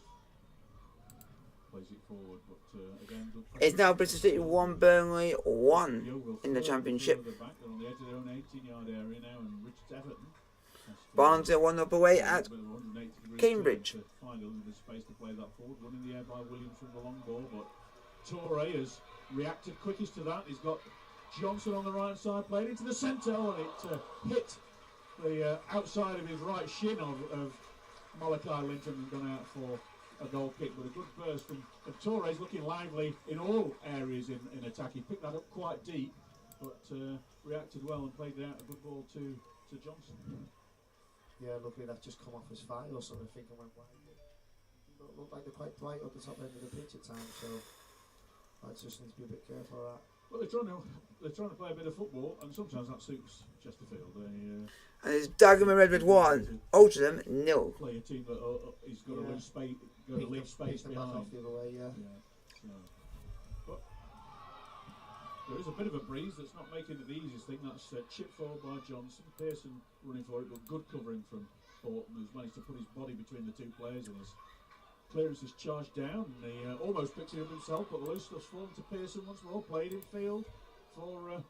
plays it forward, but again, It's now Bristol City 1, Burnley 1 in the Championship. They're on the edge of their own 18-yard area now, and Richards Everton. Barnsley 1 up away at Cambridge. To find a little bit of space to play that forward. One in the air by Williams from the long ball, but Toure has reacted quickest to that. He's got Johnson on the right side, played into the centre, and it hit the outside of his right shin of Malachi Linton and gone out for a goal kick. But a good burst from Toure's looking lively in all areas in attack. He picked that up quite deep, but reacted well and played it out a good ball to Johnson. Yeah, luckily that's just come off his thigh or something, thinking went wide. But it looked like they're quite bright up the top end of the pitch at times, so I just need to be a bit careful of that. Well, they're trying to play a bit of football, and sometimes that suits Chesterfield. And it's Dagenham and Redwood 1, Oldham 0. Play a team that is going to lose space, going to leave space behind. Off the other way, So, but there is a bit of a breeze that's not making it the easiest thing. That's chip forward by Johnson. Pearson running for it, but good covering from Horton, who's managed to put his body between the two players, and his clearance is charged down. And he almost picks it up himself, but loose stuff's fallen to Pearson once more. Played in field for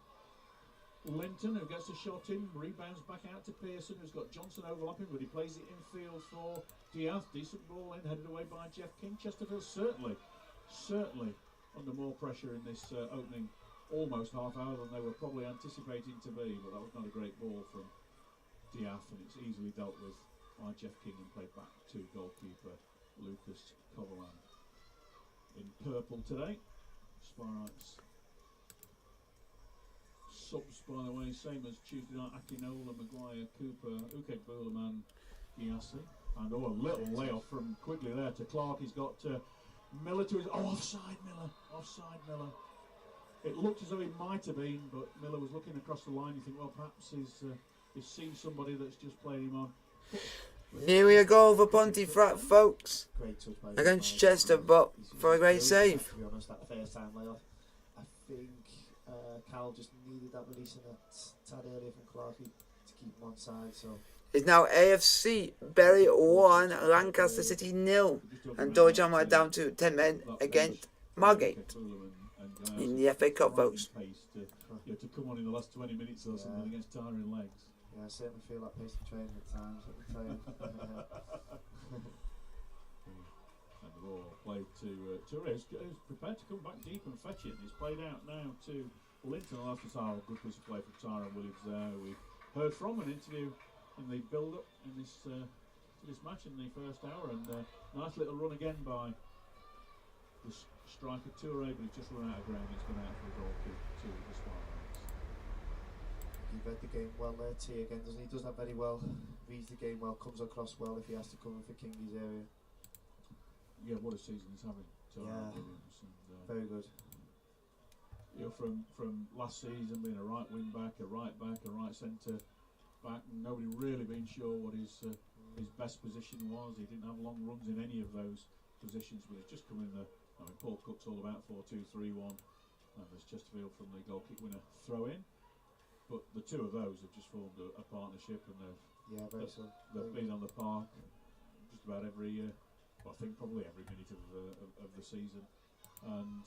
Linton, who gets a shot in, rebounds back out to Pearson, who's got Johnson overlapping, but he plays it in field for Diaz. Decent ball in, headed away by Jeff King. Chesterfield certainly under more pressure in this opening almost half hour than they were probably anticipating to be, but that was not a great ball from Diaz, and it's easily dealt with by Jeff King and played back to goalkeeper Lucas Coverland. In purple today, Spirites subs, by the way, same as Tuesday night: Akinola, Maguire, Cooper, Ukeg Bulaman, Giassi. And a little layoff from Quigley there to Clark. He's got Miller to his... offside Miller. It looked as though he might have been, but Miller was looking across the line. You think, well, perhaps he's seen somebody that's just played him on. Nearly a goal for Pontefract, folks, great touch by against Chester, but for a great save. To be honest, that first time layoff, I think Cal just needed that release in that tad earlier from Clarkie to keep him on side. So It's now AFC Bury 1, Lancaster City 0, and Dulwich are down to 10 men against Margate in the FA Cup, folks. To come on in the last 20 minutes or something against tiring legs. yeah, I certainly feel that pace of training at times. Let me tell you. And the ball played to Toure, who's prepared to come back deep and fetch it. It's played out now to Linton. I'll have to say, good piece of play from Tyrone Williams there. We heard from an interview in the build-up in this match in the first hour, and nice little run again by the striker Toure, but he's just run out of ground. He's gone out for a goal kick to the Spirits. He read the game well there, T again, doesn't he? He does that very well. Reads the game well, comes across well if he has to come in for Kingley's area. Yeah, what a season he's having. Yeah, Williams. And, very good. You know, from last season being a right wing back, a right back, a right centre back, and nobody really been sure what his best position was. He didn't have long runs in any of those positions, but he's just come in the. I mean, Paul Cook's all about 4-2-3-1, and there's Chesterfield from the goal kick winner throw in. But the two of those have just formed a partnership, and they've been on the park just about every I think probably every minute of the season. And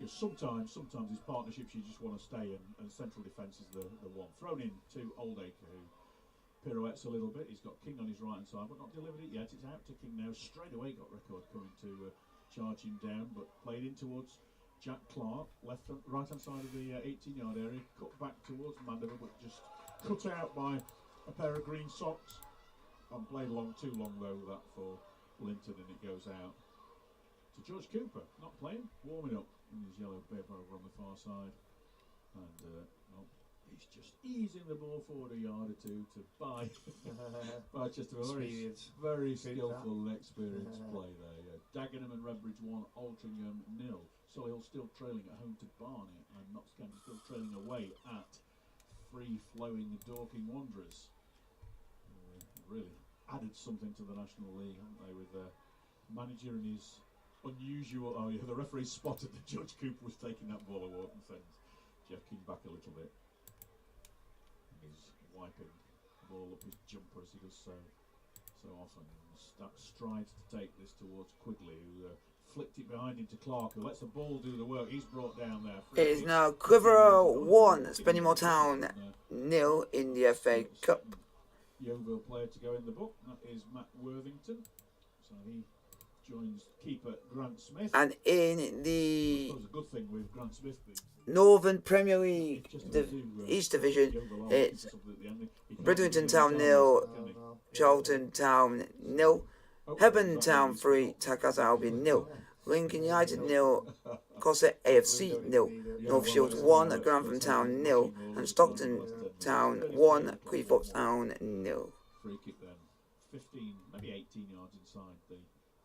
sometimes these partnerships you just want to stay in, and central defence is the one. Thrown in to Oldacre, who pirouettes a little bit. He's got King on his right hand side, but not delivered it yet. It's out to King now. Straight away got record coming to charge him down, but played in towards Jack Clark, right hand side of the 18-yard area. Cut back towards Mandeville, but just cut out by a pair of green socks. And played too long though that for Linton, and it goes out to George Cooper, not playing, warming up in his yellow bib over on the far side, and he's just easing the ball forward a yard or two to buy Chesterfield. Very skillful and experienced play there. Yeah. Dagenham and Redbridge 1, Altrincham 0. Solihull still trailing at home to Barnet, and Notts County still trailing away at free-flowing Dorking Wanderers. Really added something to the National League, haven't they, with their manager and his unusual... Oh yeah, the referee spotted that George Cooper was taking that ball away and sends Jeff King back a little bit. He's wiping the ball up his jumper as he does so often. Strides to take this towards Quigley, who flicked it behind him to Clark, who lets the ball do the work. He's brought down there. It is now Clitheroe 1, Spennymoor Town 0 in the FA Cup. Yeovil player to go in the book, that is Matt Worthington. So he joins keeper Grant Smith. And in the a good thing with Grant Smith Northern Premier League, the East Division, it's Bridlington Town 0, Charlton Town 0, Hebburn Town 3, Tadcaster Albion 0, Lincoln United 0, Cosset AFC 0, North Shields 1, Grantham Town 0, and Stockton Town 1, Cleethorpes Town 0. Free kick then, 15, maybe 18 yards inside the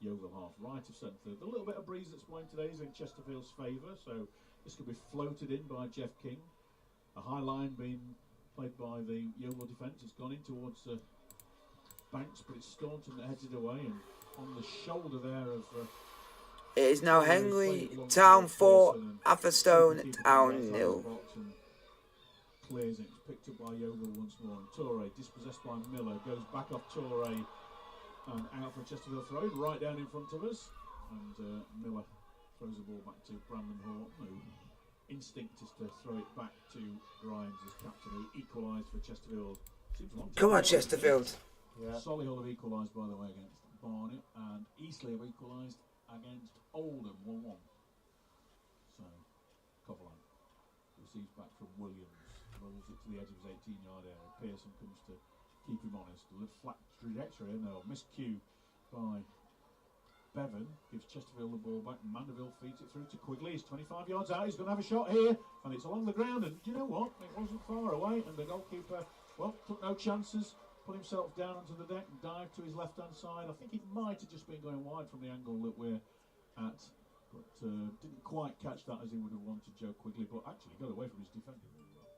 Yeovil half right of centre. The little bit of breeze that's blowing today is in Chesterfield's favour, so this could be floated in by Jeff King. A high line being played by the Yeovil defence. It's gone in towards Banks, but it's Staunton that heads it away, and on the shoulder there of... it is now Henley Town 4, Atherstone Town 0. Clears it. It's picked up by Yeovil once more, and Torre dispossessed by Miller, goes back off Torre and out for Chesterfield throw, right down in front of us, and Miller throws the ball back to Brandon Horton, who instinct is to throw it back to Grimes as captain, who equalised for Chesterfield. Come on, Chesterfield. Yeah. Solihull have equalised, by the way, against Barnet, and Eastleigh have equalised against Oldham 1-1. So Coverland receives back from Williams, rolls it to the edge of his 18-yard area. Pearson comes to keep him honest. A little flat trajectory, no, miscue by Bevan, gives Chesterfield the ball back. Mandeville feeds it through to Quigley. He's 25 yards out. He's going to have a shot here, and it's along the ground. And do you know what? It wasn't far away, and the goalkeeper, well, took no chances. Put himself down onto the deck and dived to his left-hand side. I think it might have just been going wide from the angle that we're at, but didn't quite catch that as he would have wanted, Joe Quigley, but actually got away from his defender really well.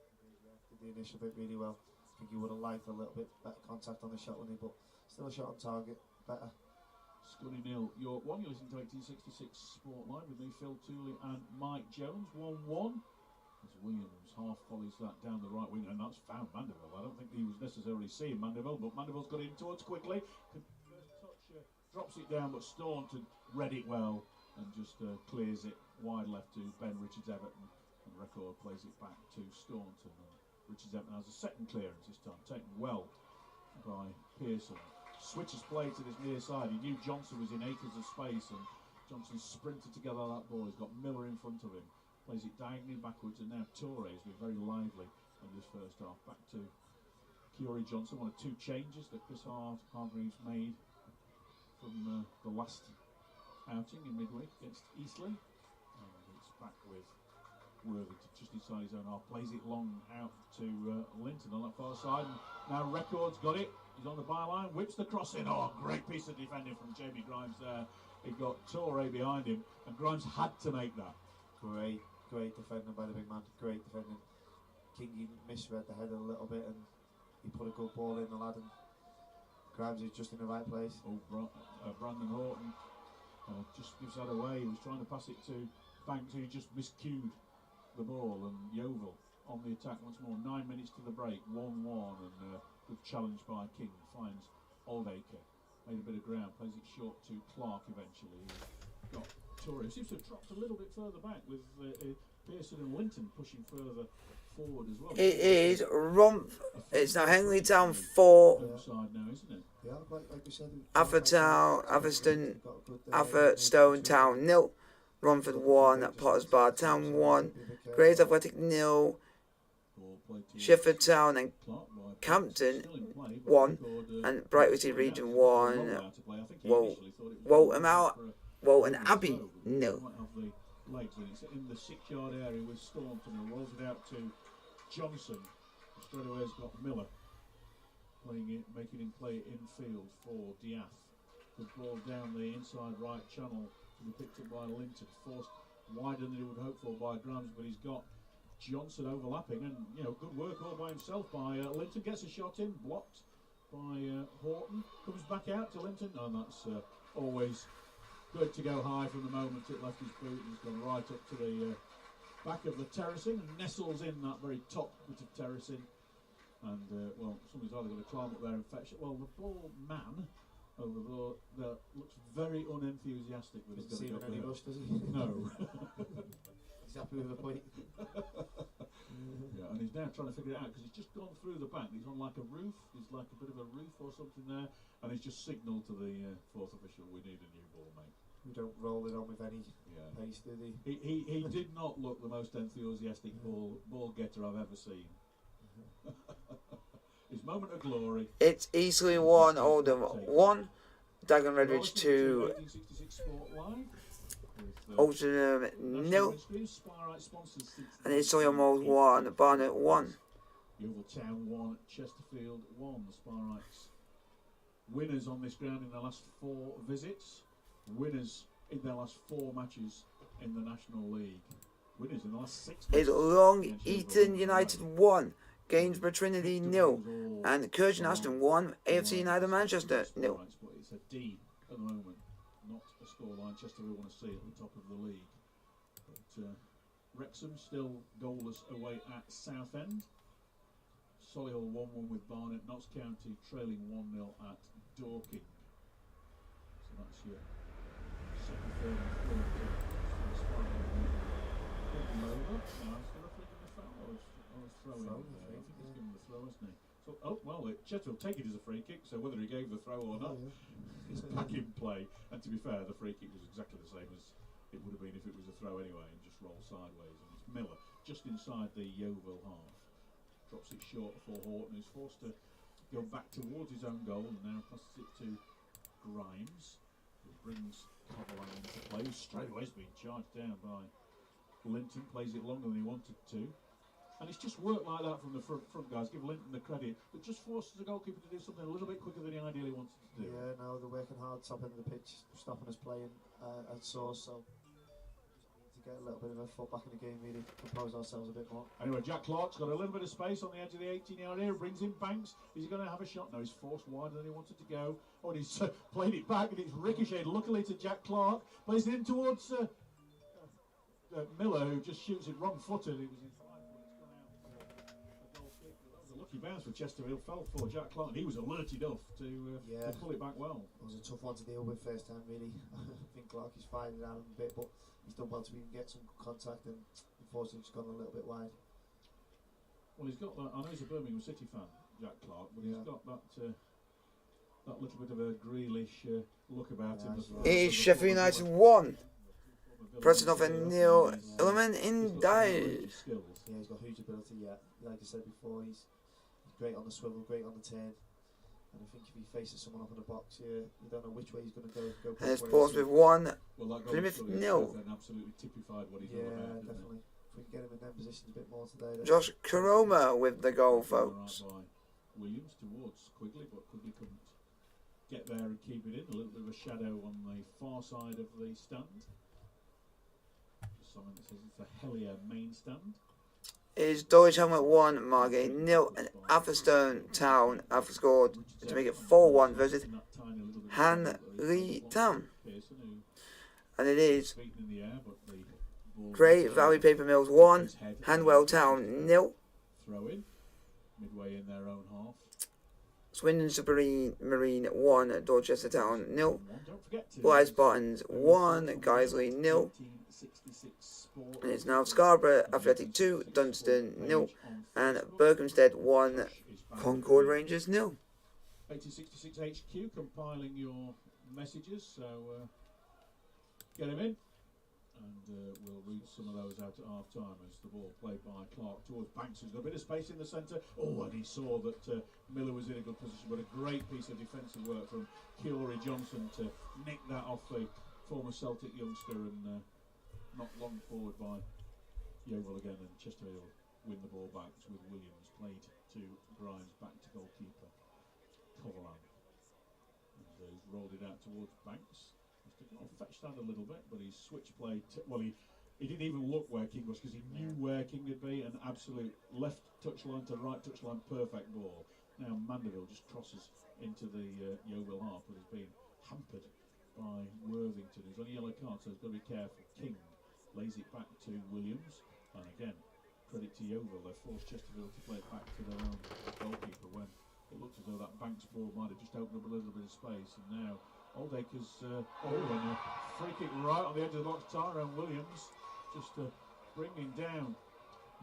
Did the initial bit really well. I think he would have liked a little bit better contact on the shot, wouldn't he? But still a shot on target, better. Scully 0, York 1. You're listening to 1866 Sport Live with me, Phil Tooley and Mike Jones. 1-1. As Williams half volleys that down the right wing, and that's found Mandeville. I don't think he was necessarily seeing Mandeville, but Mandeville's got in towards Quigley. First touch, drops it down, but Staunton read it well and just clears it wide left to Ben Richards-Everton, and Record plays it back to Staunton. And Richards-Everton has a second clearance this time, taken well by Pearson. Switches play to this near side. He knew Johnson was in acres of space, and Johnson sprinted together that ball. He's got Miller in front of him. Plays it diagonally backwards, and now Torre has been very lively in this first half. Back to Kiori Johnson, one of two changes that Chris Hargreaves made from the last outing in midweek against Eastleigh. And it's back with Worthington just inside his own half. Plays it long out to Linton on that far side. And now Record's got it. He's on the byline, whips the cross in. Oh, great piece of defending from Jamie Grimes there. He got Torre behind him, and Grimes had to make that. Great defending by the big man. Great defending. Kingy misread the header a little bit, and he put a good ball in the lad, and Grimes is just in the right place. Oh, Brandon Horton just gives that away. He was trying to pass it to Banks, who just miscued the ball, and Yeovil on the attack once more. 9 minutes to the break, 1-1, and good challenge by King. Finds Oldacre, made a bit of ground, plays it short to Clark eventually. He's got Torre seems to have dropped a little bit further back, with Pearson and Linton pushing further forward as well. It is Rump. It's now Henley Town 4. Side now, isn't it? Yeah, like we said. Atherstone Town 0. Romford 1. Potters Bar Town 1. Grays Athletic 0. Sheffield Town and Campton 1. And Bright City Region 1. Walton Abbey 0. Legs, and it's in the 6-yard area with Staunton, and rolls it out to Johnson. Straight away has got Miller playing it, making him play it infield for Diath. Good ball down the inside right channel to be picked up by Linton, forced wider than he would hope for by Grimes, but he's got Johnson overlapping, and good work all by himself by Linton. Gets a shot in, blocked by Horton, comes back out to Linton, and that's always good to go high from the moment it left his boot. He's gone right up to the back of the terracing and nestles in that very top bit of terracing. And, well, somebody's either going to climb up there and fetch it. Well, the ball man over there looks very unenthusiastic with his going up any there. rush, does he? No. He's happy with the point. Yeah, and he's now trying to figure it out, because he's just gone through the back. He's on like a roof. There's like a bit of a roof or something there. And he's just signalled to the fourth official, we need a new ball, mate. We don't roll it on with any pace, do they? He did not look the most enthusiastic ball getter I've ever seen. His moment of glory. It's Eastleigh 1, Oldham 1, Dagon Redridge 2, Oldham 0, and it's Solihull 1, Barnet 1. Yeovil Town 1, Chesterfield 1. The Sparrites winners on this ground in the last 4 visits. winners in their last 4 matches in the National League. Winners in the last 6 Is matches. Long Eaton United 1, Gainsborough Trinity 0, and Kirchen Ashton 1, AFC United Manchester 0. But it's a D at the moment, not a scoreline Chesterfield want to see at the top of the league. But Wrexham still goalless away at Southend. Solihull 1-1 with Barnet. Notts County trailing 1-0 at Dorking. So that's your second, third and fourth. Over. No, it's the referee giving the foul. I was throwing it there. I think he's given the throw, hasn't he? So, oh, well, Chesterfield take it as a free kick, so whether he gave the throw or not, it's back in play. And to be fair, the free kick was exactly the same as it would have been if it was a throw anyway, and just roll sideways. And it's Miller, just inside the Yeovil half. Drops it short for Horton, who's forced to go back towards his own goal, and now passes it to Grimes, who brings Coverland into play. Straight away has been charged down by Linton, plays it longer than he wanted to. And it's just worked like that from the front guys. Give Linton the credit. But just forces the goalkeeper to do something a little bit quicker than he ideally wanted to do. Yeah, no, they're working hard top end of the pitch, stopping us playing at source. So to get a little bit of a foot back in the game, really compose ourselves a bit more. Anyway, Jack Clark's got a little bit of space on the edge of the 18-yard area. Brings in Banks. Is he going to have a shot? No, he's forced wider than he wanted to go. Oh, and he's played it back, and it's ricocheted luckily to Jack Clark. Plays it in towards Miller, who just shoots it wrong-footed. It was in 5 minutes gone out for a goal kick. That was a lucky bounce for Chesterfield. Fell for Jack Clark, and he was alerted enough to pull it back well. It was a tough one to deal with first time, really. I think Clark is fighting down a bit, but he's done well to even get some contact, and unfortunately he's gone a little bit wide. Well, he's got that. I know he's a Birmingham City fan, Jack Clark, but he's got that that little bit of a Grealish look about him as well. It is Sheffield United 1. Preston off a nil element in dive. Yeah, he's got huge ability, yeah. Like I said before, he's great on the swivel, great on the turn. And I think if he faces someone up in the box here, you don't know which way he's going to go. And it's Portsmouth 1, well, Plymouth 0. Absolutely typified what he's all yeah, about, definitely. If we can get him in them positions a bit more today. Josh Karoma with the goal, folks. Williams towards Quigley, but Quigley couldn't get there and keep it in. A little bit of a shadow on the far side of the stand. Someone that says it's a Hellier main stand. Is Dulwich Helmet 1, Margate 0, and Atherstone Town have scored to make it 4-1 versus Hanley Town. And it is Grey Valley Paper Mills 1, Hanwell Town 0. Throw in, midway in their own half. Swindon Marine 1, Dorchester Town 0. Blythe Spartans 1, Guiseley 0. And it's now Scarborough Athletic 2, Dunstan 0. And Berkhamsted 1, Concord Rangers 0. 1866 HQ compiling your messages, so get him in. And we'll read some of those out at half time as the ball played by Clark towards Banks, who's got a bit of space in the centre. Oh, and he saw that Miller was in a good position, but a great piece of defensive work from Kiori Johnson to nick that off the former Celtic youngster, and not long forward by Yeovil again, and Chesterfield win the ball back with Williams, played to Grimes, back to goalkeeper Coverland, and he's rolled it out towards Banks. Fetched that a little bit, but he switched play. Well, he didn't even look where King was, because he knew where King would be. An absolute left touchline to right touchline, perfect ball. Now Mandeville just crosses into the Yeovil half, but has been hampered by Worthington. He's on a yellow card, so he's got to be careful. King lays it back to Williams, and again, credit to Yeovil. They forced Chesterfield to play it back to their own goalkeeper when it looked as though that Banks ball might have just opened up a little bit of space, and now Oldacre's and a free kick right on the edge of the box. Tyrone Williams just bringing down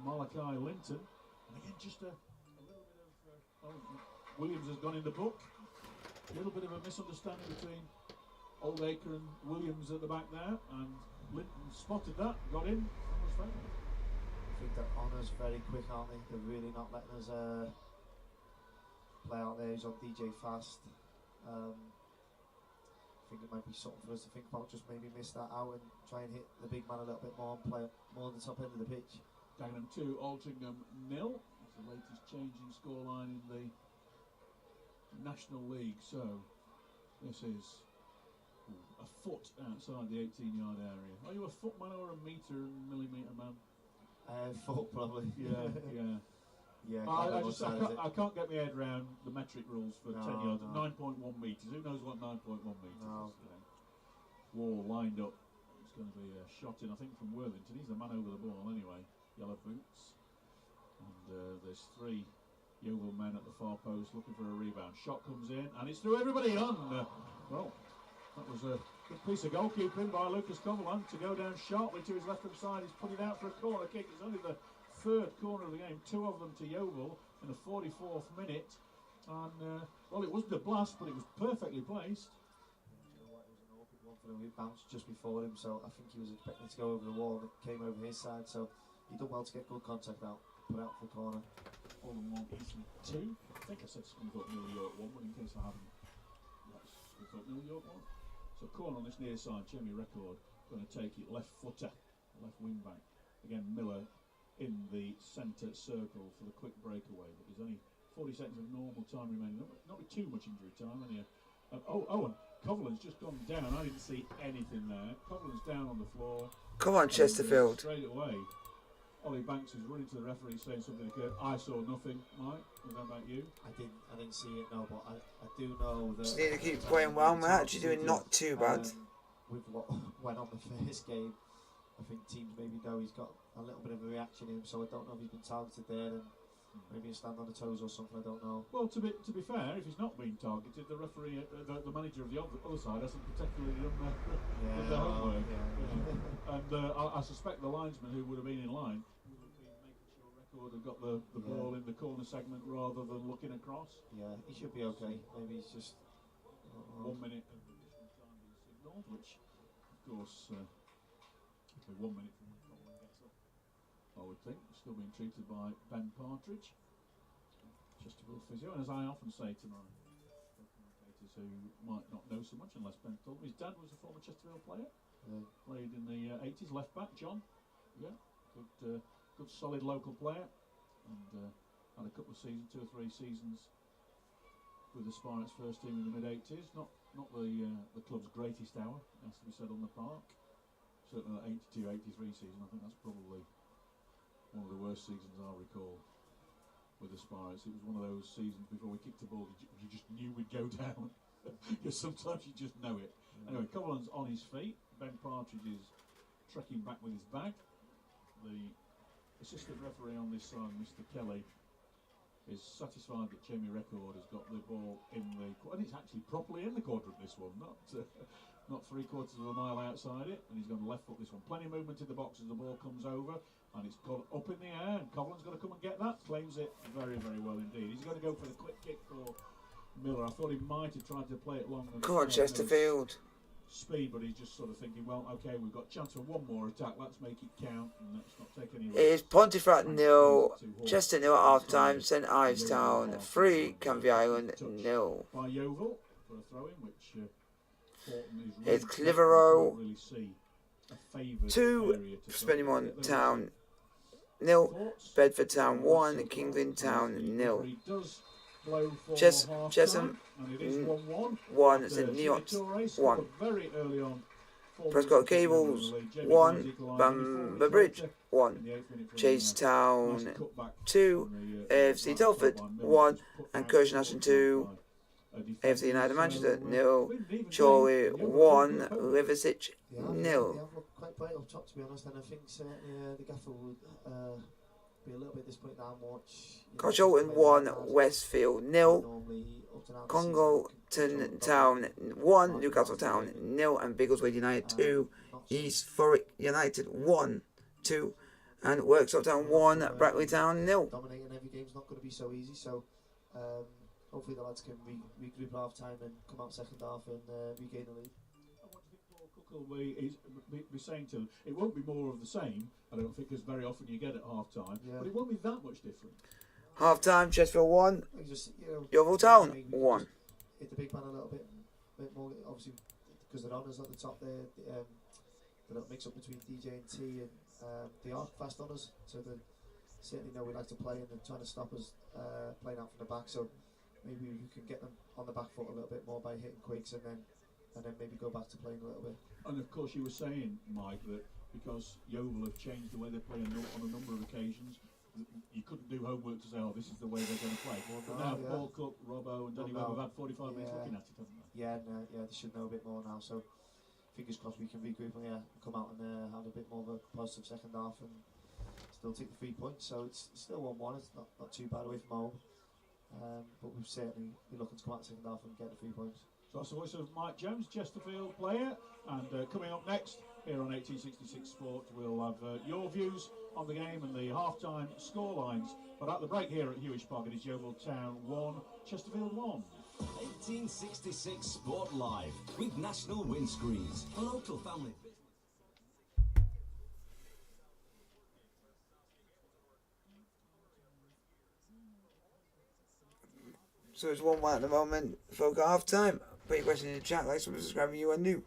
Malachi Linton, and again just a little bit of Williams has gone in the book. A little bit of a misunderstanding between Oldacre and Williams at the back there, and Linton spotted that, got in, and was fouled. I think that Honour's very quick, aren't they? They're really not letting us play out there. He's on DJ fast. I think it might be something for us to think about, just maybe miss that out and try and hit the big man a little bit more and play more on the top end of the pitch. Dagenham 2, Altrincham 0. It's the latest change in scoreline in the National League. So this is a foot outside the 18-yard area. Are you a foot man or a millimetre man? Foot probably. Yeah, yeah. Yeah. I can't get my head around the metric rules for 10 yards. 9.1 metres. Who knows what 9.1 metres is? Wall lined up. It's going to be a shot in, I think, from Worthington. He's the man over the ball anyway. Yellow boots. And there's 3 Yeovil men at the far post looking for a rebound. Shot comes in and it's through everybody on. Well, that was a good piece of goalkeeping by Lucas Coverland to go down sharply to his left-hand side. He's put it out for a corner kick. It's only the 3rd corner of the game, 2 of them to Yeovil in the 44th minute. And, well, it wasn't a blast, but it was perfectly placed. You know what, it was an awkward one for him. He bounced just before him, so I think he was expecting to go over the wall and it came over his side. So he done well to get good contact out, put out for the corner. All in one, easily 2. I think I said Scunthorpe New York 1, but in case I haven't, that's Scunthorpe New York 1. So corner on this near side, Jamie Record going to take it left footer, left wing back. Again, Miller in the centre circle for the quick breakaway, but there's only 40 seconds of normal time remaining. Not with too much injury time, any. And Coverland's just gone down. I didn't see anything there. Coverland's down on the floor. Come on, Chesterfield. Straight away. Ollie Banks is running to the referee saying something occurred. I saw nothing. Mike, what about you? I didn't see it, no, but I do know that. Just need to keep playing well. We're actually doing not too bad. With what went on the first game, I think teams maybe know he's got a little bit of a reaction in him, so I don't know if he's been targeted there and maybe a stand on the toes or something. I don't know. Well, to be fair, if he's not being targeted, the referee, the manager of the other side hasn't particularly done their homework. And I suspect the linesman who would have been in line would have been making sure Record had got the ball in the corner segment rather than looking across. Yeah, he should be okay. Maybe he's just 1 minute of additional time being signalled, which, of course, 1 minute from when Coverland gets up, I would think. Still being treated by Ben Partridge, Chesterfield physio, and as I often say to my commentators who might not know so much unless Ben told me, his dad was a former Chesterfield player. Played in the 80s, left back, John. Yeah, good solid local player, and had a couple of seasons, 2 or 3 seasons with the Spire's first team in the mid-80s. Not the club's greatest hour, has to be said, on the park. Certainly that 82-83 season, I think that's probably one of the worst seasons I recall with the Spires. It was one of those seasons before we kicked the ball, you just knew we'd go down. Because sometimes you just know it. Anyway, Coverland's on his feet. Ben Partridge is trekking back with his bag. The assistant referee on this side, Mr. Kelly, is satisfied that Jamie Record has got the ball in the... And it's actually properly in the quadrant, this one, not 3/4 of a mile outside it. And he's going to left foot this one. Plenty of movement in the box as the ball comes over. And it's gone up in the air, and Coverland's going to come and get that. Claims it very, very well indeed. He's going to go for the quick kick for Miller. I thought he might have tried to play it long. Come on, Chesterfield. Speed, but he's just sort of thinking, well, okay, we've got a chance for one more attack. Let's make it count, and let's not take any risks. It is Pontefract 0, Chester 0 at half time, St Ives Town 3, Canvey Island 0. By Yeovil for a throw in, which Fortin is It's Clitheroe really see a 2, Spennymoor Town 0, Bedford Town 1, Kingland Town 0. Chesham 1, St Neots 1. Prescott Cables 1, Bamber Bridge 1, Chase Town 2, AFC Telford 1, and Curzon Ashton 2, AFC United Manchester 0, Chorley 1, Liversidge 0. They have looked quite bright up top, to be honest, and I think certainly the gaffer would be a little bit disappointed how much. Cosholton 1, Westfield 0, Congleton Town 1, Newcastle Town 0, and Biggleswade United 2, East Thurrock United 1, 2, and Worksop Town 1, Brackley Town 0. Dominating every game's not going to be so easy, so hopefully the lads can regroup at half time and come out second half and regain the lead. Will be saying to them, it won't be more of the same, I don't think, because very often you get at half time, but it won't be that much different. Half time, Chesterfield 1, just, Yeovil Town 1. Hit the big man a little bit more, obviously, because they're honours at the top there, the little mix up between DJ and T, and they are fast on us, so they certainly know we like to play, and they're trying to stop us playing out from the back, so maybe we can get them on the back foot a little bit more by hitting quicks and then and then maybe go back to playing a little bit. And of course, you were saying, Mike, that because Yeovil have changed the way they play on a number of occasions, you couldn't do homework to say, oh, this is the way they're going to play. But now Paul Cook, Robbo and Danny Webb have had 45 minutes looking at it, haven't they? Yeah, they should know a bit more now. So fingers crossed we can regroup and come out and have a bit more of a positive second half and still take the 3 points. So it's still 1-1. It's not too bad away from home. But we've certainly been looking to come out the second half and get the 3 points. So that's the voice of Mike Jones, Chesterfield player. And coming up next here on 1866 Sport, we'll have your views on the game and the half-time scorelines. But at the break here at Hewish Park, it is Yeovil Town 1, Chesterfield 1. 1866 Sport Live with national windscreens for local family business. So it's 1-1 at the moment. Folk at half time. Put your question in the chat. Like, subscribe if you are new.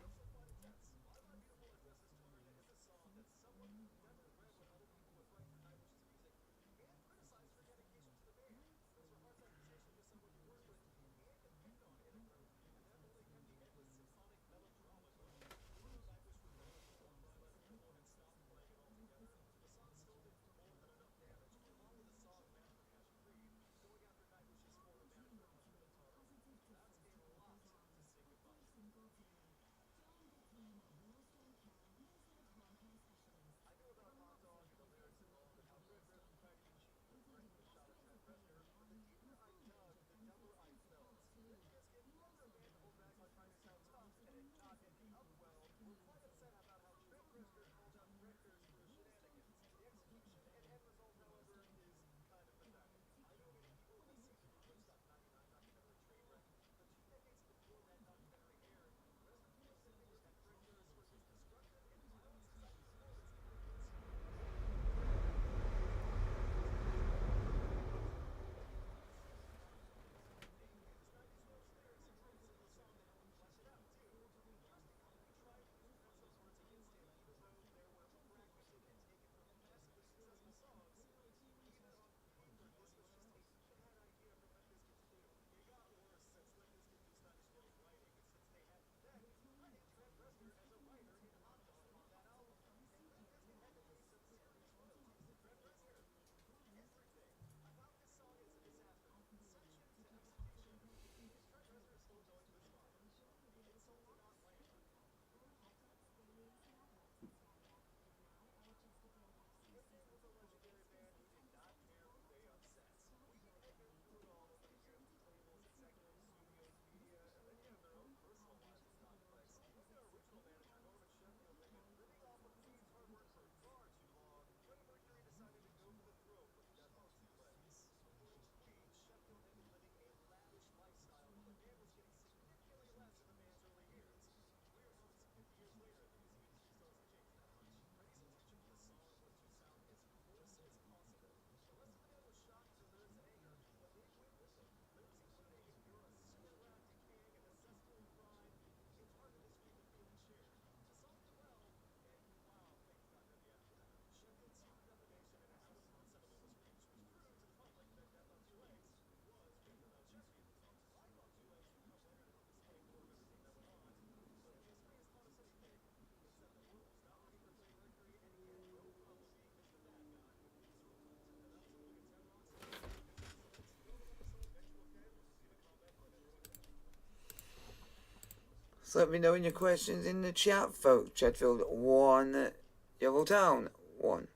So let me know in your questions in the chat, folks. Chesterfield 1, Yeovil Town 1.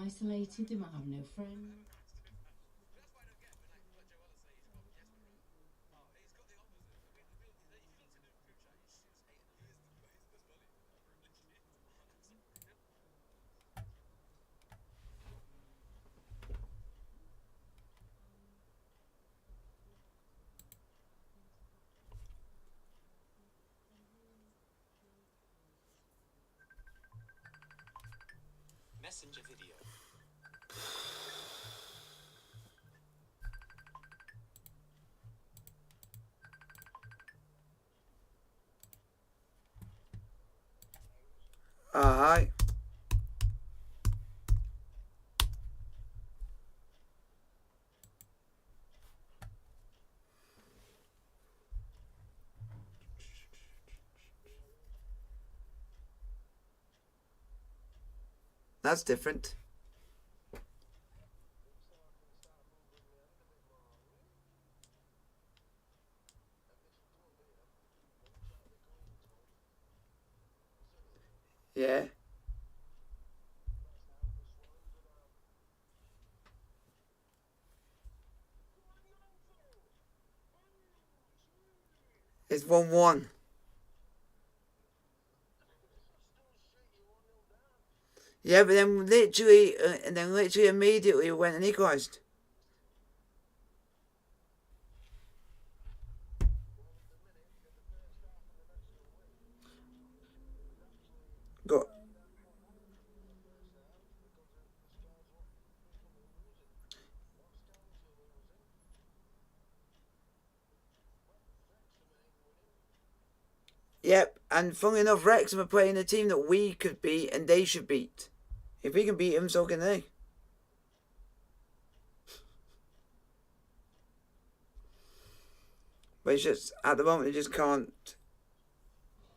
isolated, they might have no friends. Messenger video. Alright. That's different. Yeah. It's 1-1. Yeah, but then literally, immediately it went and equalised. Got. Yep, and funnily enough, Wrexham are playing a team that we could beat and they should beat. If we can beat them, so can they. But it's just, at the moment, they just can't.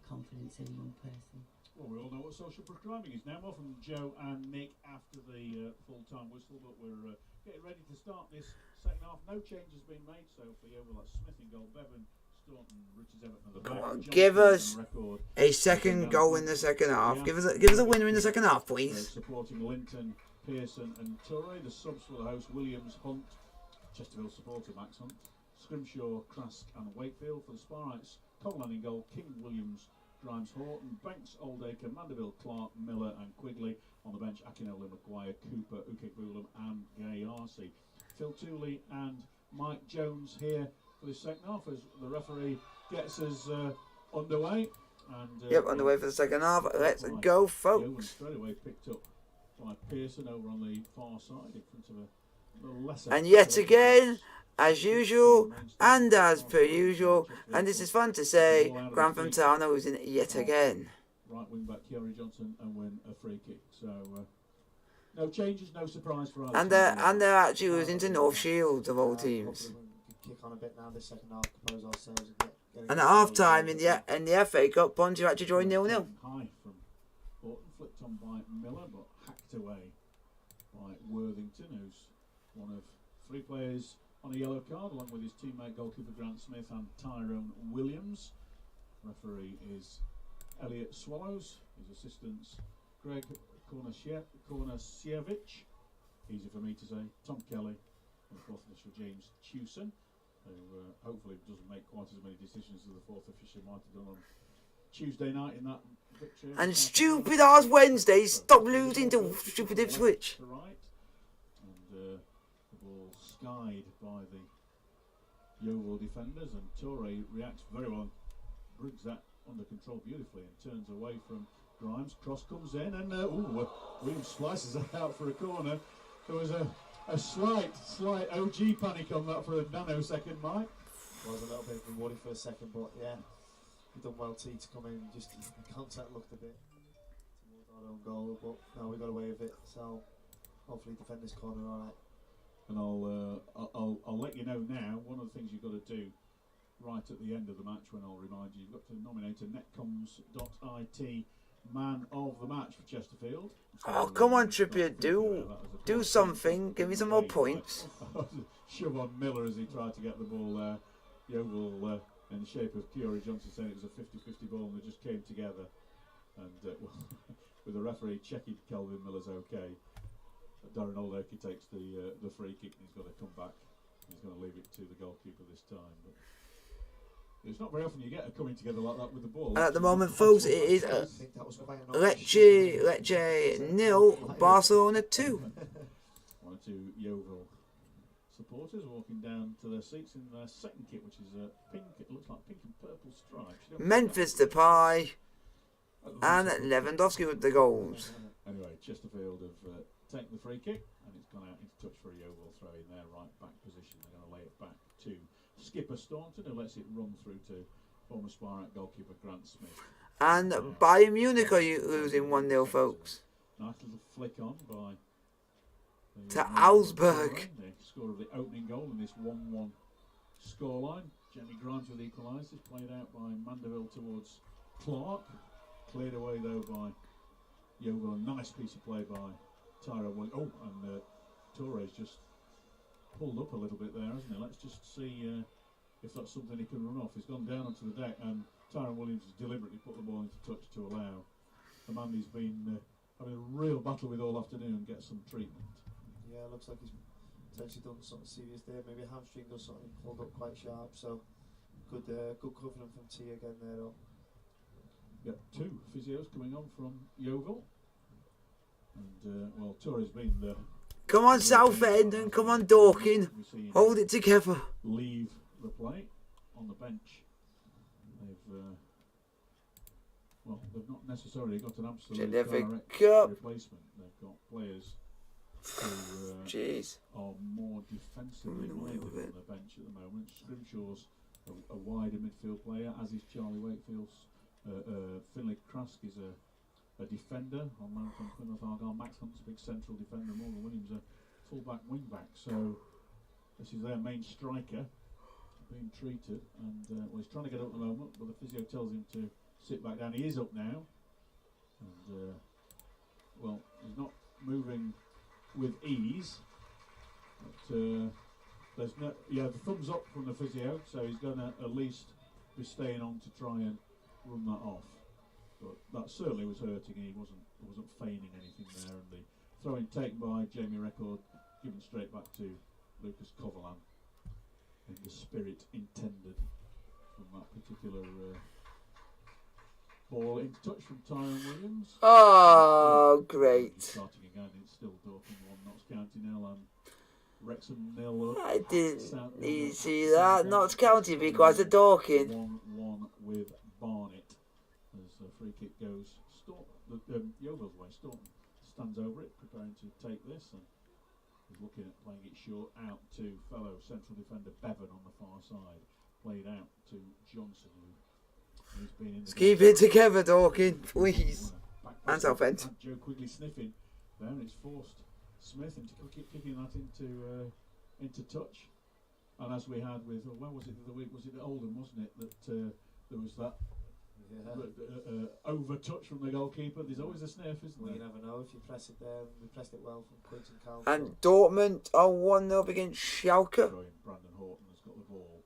Confidence in one person. Well, we all know what social prescribing is now. More from Joe and Nick after the full-time whistle, but we're getting ready to start this second half. No changes been made, so for Yeovil, that's Smith in goal, Bevan, Staunton, Richards, Everton at the back. On, give us a second goal in the second half. Give us a winner in the second half, please. Supporting Linton, Pearson and Torre. The subs for the host, Williams, Hunt, Chesterfield supporter Max Hunt, Scrimshaw, Krask and Wakefield. For the Sparrites, Coleman in goal, King, Williams, Grimes, Horton, Banks, Oldacre, Mandeville, Clark, Miller and Quigley. On the bench, Akinole, Maguire, Cooper, Ukekbulam and Gay Arcee. Phil Tooley and Mike Jones here for the second half as the referee gets us underway. And, yep, underway for the second half. Let's go, folks. Straight away picked up by Pearson over on the far side in front of a little lesser. And yet again, as usual, and as per usual, and this is fun to say, Grantham Town are losing yet again. Right wing back Kiori Johnson and win a free kick. So no changes, no surprise for us. And they're actually losing to North Shields of all teams. Kick on a bit now this second half, compose ourselves and And at half time in the FA Cup, Ponty actually joined 0-0. High from Horton, flicked on by Miller, but hacked away by Worthington, who's one of three players on a yellow card, along with his teammate goalkeeper Grant Smith and Tyrone Williams. Referee is Elliot Swallows. His assistants Greg Kornasiewicz, easy for me to say, Tom Kelly, and the fourth official James Tewson, who hopefully doesn't make quite as many decisions as the fourth official might have done on Tuesday night in that victory. And stupid ass Wednesday, stop losing to stupid Ipswich. Right. And the ball skied by the Yeovil defenders, and Torre reacts very well, brings that under control beautifully and turns away from Grimes. Cross comes in and Williams slices that out for a corner. There was a slight OG panic on that for a nanosecond, Mike. Was a little bit rewarding for a second, but yeah, he done well T to come in. Just the contact looked a bit towards our own goal, but no, we got away with it. So hopefully defend this corner all right. And I'll let you know now. One of the things you've got to do right at the end of the match, when I'll remind you, you've got to nominate a netcoms.it man of the match for Chesterfield. Oh, come on, Trippier, do something. Give me some more points. Shove on Miller as he tried to get the ball there. Yeovil in the shape of Kiori Johnson saying it was a 50-50 ball, and they just came together. And with the referee checking Kelvin Miller's okay. Darren Oldacre takes the free kick and he's got to come back. He's going to leave it to the goalkeeper this time. But it's not very often you get a coming together like that with the ball. And at the moment, folks, it is Lecce 0, Barcelona 2. One or two Yeovil supporters walking down to their seats in their second kit, which is pink. It looks like pink and purple stripes. Memphis Depay and Lewandowski with the goals. Anyway, Chesterfield have taken the free kick and it's gone out into touch for a Yeovil throw in their right back position. They're going to lay it back to skipper Staunton, who lets it run through to former Spirat goalkeeper Grant Smith. And Bayern Munich are losing 1-0, folks. Nice little flick on by to Augsburg. The score of the opening goal in this 1-1 scoreline. Jamie Grimes with equalisers, played out by Mandeville towards Clark. Cleared away though by Yeovil. A nice piece of play by Tyra Williams. Oh, and Torres just pulled up a little bit there, hasn't he? Let's just see if that's something he can run off. He's gone down onto the deck and Tyra Williams has deliberately put the ball into touch to allow the man he's been having a real battle with all afternoon and get some treatment. Yeah, it looks like he's potentially done something serious there. Maybe a hamstring or something, pulled up quite sharp. So good covering from T again there though. Got two physios coming on from Yeovil. And well, Torres been the... Come on, Southend, and come on, Dorking. Hold it together. Leave the play on the bench. They've well, they've not necessarily got an absolute direct replacement. They've got players who are more defensively minded on the bench at the moment. Scrimshaw's a wider midfield player, as is Charlie Wakefield's. Finlay Krask is a defender on Mountain Plymouth Argyle. Max Hunt's a big central defender. Morgan Williams a full-back, wing-back. So this is their main striker being treated. And well, he's trying to get up at the moment, but the physio tells him to sit back down. He is up now. And well, he's not moving with ease. But there's no, the thumbs up from the physio. So he's going to at least be staying on to try and run that off. But that certainly was hurting. He wasn't feigning anything there, and the throw-in taken by Jamie Record, given straight back to Lucas Coverland in the spirit intended from that particular ball. Into touch from Tyrone Williams. Oh, great! Starting again, it's still Dorking 1, Notts County 0, and Wrexham 0. I didn't need to see that. Notts County because of Dorking. 1-1 with Barnet. As the free kick goes, Yeovil's way. Staunton stands over it, preparing to take this, and is looking at playing it short out to fellow central defender Bevan on the far side. Played out to Johnson, who's been in the keep it together, Dorking, please. And Southend. Joe Quigley sniffing there, and it's forced Smith into kicking that into touch. And as we had with, when was it the other week? Was it at Oldham, wasn't it? That there was that. Over touch from the goalkeeper. There's always a sniff, isn't there? You never know if you press it there. We pressed it well from Quinton Cal. And Dortmund are 1-0 against Schalke. Brandon Horton has got the ball.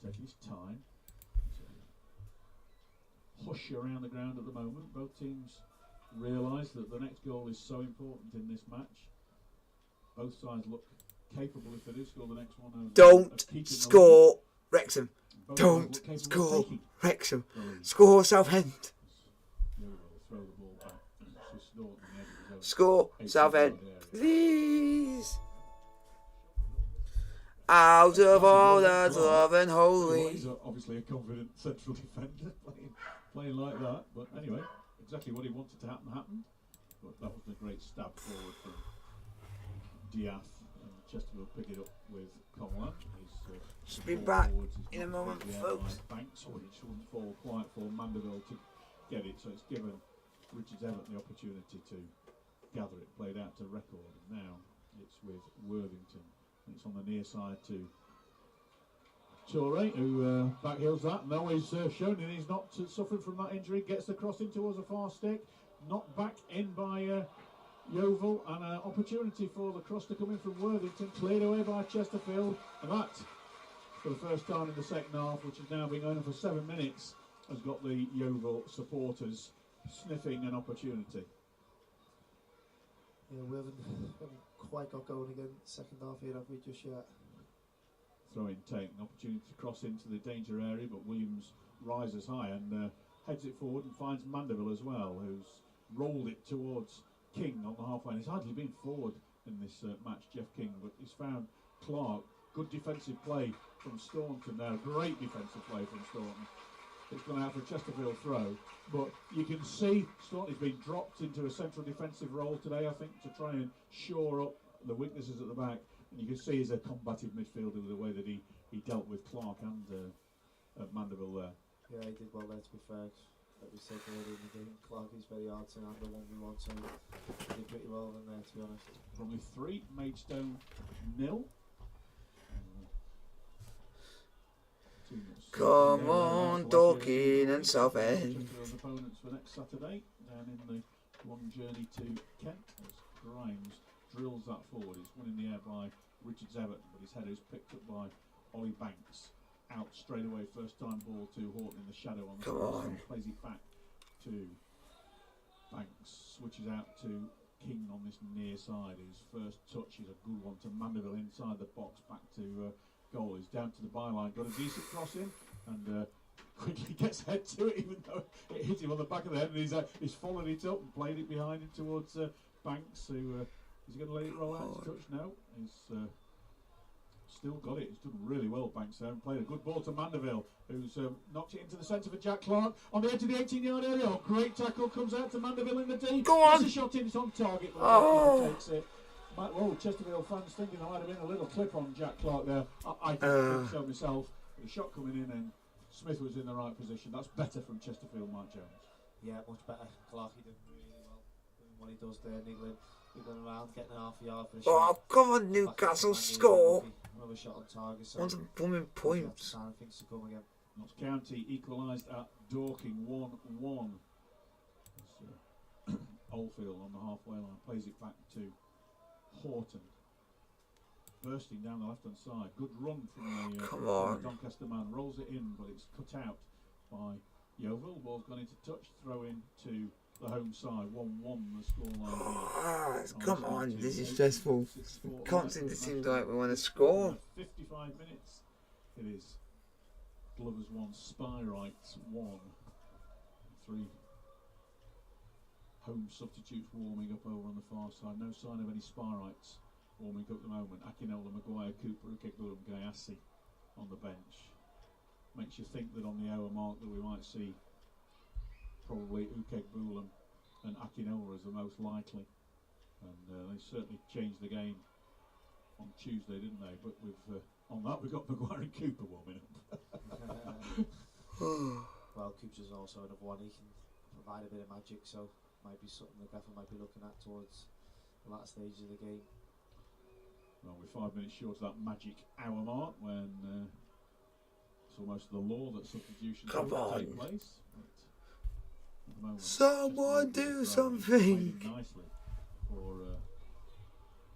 Taking his time. Hush around the ground at the moment. Both teams realise that the next goal is so important in this match. Both sides look capable if they do score the next one. Don't score, Wrexham. Don't score, Wrexham. Score, Southend. Score, Southend. Please. Out of all that's love and holy. He's obviously a confident central defender playing like that. But anyway, exactly what he wanted to happen happened. But that was a great stab forward from Diath. And Chesterfield pick it up with Conlan. Should be back in a moment, folks. Banks, which wouldn't fall quite for Mandeville to get it, so it's given Richards Everett the opportunity to gather it, played out to Record, and now it's with Worthington. It's on the near side to Torre, who backheels that. Now he's shown that he's not suffering from that injury, gets the cross in towards a far stick, knocked back in by Yeovil, and an opportunity for the cross to come in from Worthington, cleared away by Chesterfield, and that, for the first time in the second half, which has now been going on for 7 minutes, has got the Yeovil supporters sniffing an opportunity. Yeah, we haven't quite got going again second half here, have we, just yet? Throw-in take, an opportunity to cross into the danger area, but Williams rises high and heads it forward and finds Mandeville as well, who's rolled it towards King on the halfway. He's hardly been forward in this match, Jeff King, but he's found Clark. Good defensive play from Staunton there, great defensive play from Staunton. It's gone out for a Chesterfield throw, but you can see Staunton's been dropped into a central defensive role today, I think, to try and shore up the weaknesses at the back. And you can see he's a combative midfielder with the way that he dealt with Clark and Mandeville there. Yeah, he did well there, to be fair. Like we said earlier in the game, Clark is very hard to handle 1v1, so he did pretty well in there, to be honest. Probably 3, Maidstone 0. Come on, Dorking and Southend. Chesterfield's opponents for next Saturday down in the long journey to Kent as Grimes drills that forward. It's won in the air by Richards Everton, but his header is picked up by Ollie Banks. Out straight away, first time ball to Horton in the shadow on the side. Plays it back to Banks, switches out to King on this near side. His first touch is a good one to Mandeville inside the box, back to goal. He's down to the byline, got a decent cross in, and quickly gets head to it, even though it hit him on the back of the head, and he's followed it up and played it behind him towards Banks, who is he going to let it roll out his touch? No, he's still got it. He's done really well, Banks there, and played a good ball to Mandeville, who's knocked it into the centre for Jack Clark on the edge of the 18-yard area. Oh, great tackle, comes out to Mandeville in the D. Go on! It's a shot in, it's on target, but takes it. Oh, Chesterfield fans thinking there might have been a little clip on Jack Clark there. I think so myself. The shot coming in and Smith was in the right position. That's better from Chesterfield, Mark Jones. Yeah, much better. Clark, he did really well doing what he does there, niggling around, getting half a yard for a shot. Oh, come on, Newcastle, score! Another shot on target. So Want some blooming points. Things to come again. Notts County equalised at Dorking 1-1. Oldfield on the halfway line plays it back to Horton, bursting down the left hand side. Good run from the Doncaster man, rolls it in, but it's cut out by Yeovil. Ball's gone into touch, throw in to the home side. 1-1 the scoreline. Come on, this is stressful. Constantly seems like we want to score. 55 minutes. It is Glovers 1, Spyrights 1. 3 home substitutes warming up over on the far side. No sign of any Spyrights warming up at the moment. Akinola, Maguire, Cooper, Ukegbulam, Gayassi on the bench. Makes you think that on the hour mark that we might see probably Ukegbulam and Akinola as the most likely. And they certainly changed the game on Tuesday, didn't they? But with on that we've got Maguire and Cooper warming up. Well, Cooper's also another one. He can provide a bit of magic, so might be something the gaffer might be looking at towards the latter stage of the game. Well, we're 5 minutes short of that magic hour mark when it's almost the law that substitutions take place. At the moment, someone do something! Nicely for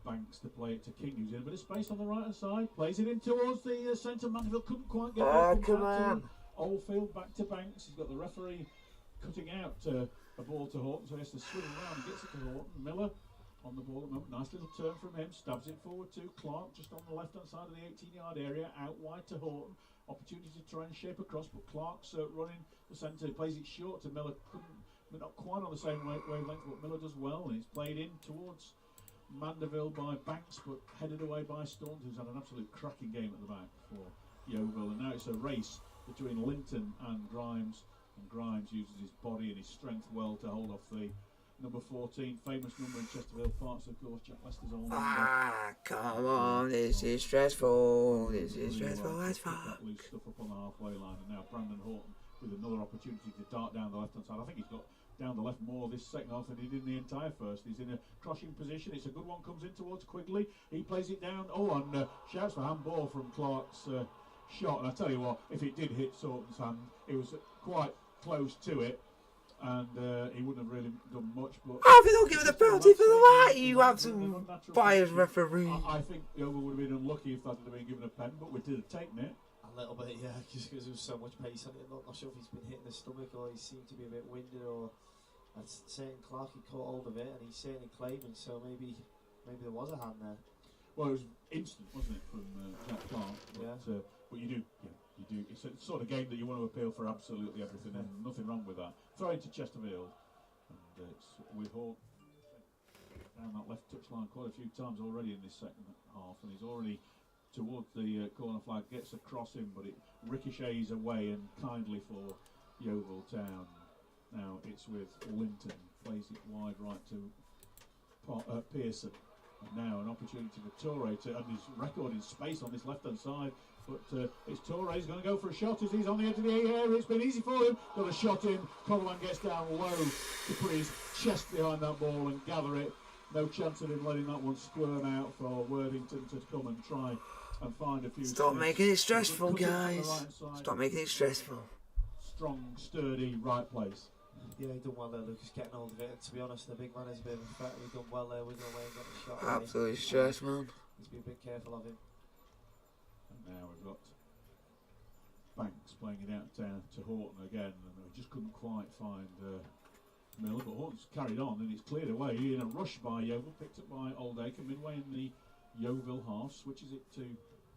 Banks to play it to King, who's in a bit of space on the right hand side. Plays it in towards the centre. Mandeville couldn't quite get there. Come on! Oldfield back to Banks. He's got the referee cutting out a ball to Horton, so he has to swing around and gets it to Horton. Miller on the ball at the moment. Nice little turn from him. Stabs it forward to Clark, just on the left hand side of the 18-yard area. Out wide to Horton. Opportunity to try and shape across, but Clark's running the centre. Plays it short to Miller. Not quite on the same wavelength, but Miller does well. And it's played in towards Mandeville by Banks, but headed away by Staunton, who's had an absolute cracking game at the back for Yeovil. And now it's a race between Linton and Grimes. And Grimes uses his body and his strength well to hold off the number 14, famous number in Chesterfield Parks, of course, Jack Lester's old number. Come on, this is stressful. This is stressful as fuck. That loose stuff up on the halfway line, and now Brandon Horton with another opportunity to dart down the left hand side. I think he's got down the left more this second half than he did in the entire first. He's in a crossing position. It's a good one, comes in towards Quigley. He plays it down. Oh, and shouts for handball from Clark's shot. And I tell you what, if it did hit Staunton's hand, it was quite close to it, and he wouldn't have really done much. But oh, if you don't give it a penalty for that, you have some biased referee. I think Yeovil would have been unlucky if that had been given a pen, but we did have taken it. A little bit, yeah, because there was so much pace on it. I'm not sure if he's been hitting the stomach or he seemed to be a bit winded or That's saying Clark he caught hold of it, and he's certainly claiming. So maybe there was a hand there. Well, it was instant, wasn't it, from Jack Clark? Yeah. But you do. It's a sort of game that you want to appeal for absolutely everything, and nothing wrong with that. Throw into Chesterfield, and it's with Hawk down that left touchline quite a few times already in this second half, and he's already towards the corner flag, gets across him, but it ricochets away and kindly for Yeovil Town. Now it's with Linton, plays it wide right to Pearson. And now an opportunity for Torre to, and his record in space on this left-hand side. But it's Torre, he's going to go for a shot as he's on the edge of the area. It's been easy for him. Got a shot in. Coleman gets down low to put his chest behind that ball and gather it. No chance of him letting that one squirm out for Worthington to come and try and find a few. Stop making it stressful, guys. Stop making it stressful. Strong, sturdy, right place. Yeah, he done well there, Lucas, getting hold of it. And to be honest, the big man is a bit of a threat. He done well there, wiggling away and getting a shot. Absolutely stressed, man. He's been a bit careful of him. And now we've got Banks playing it out to Horton again, and we just couldn't quite find Miller, but Horton's carried on and it's cleared away in a rush by Yeovil, picked up by Oldacre, midway in the Yeovil half, switches it to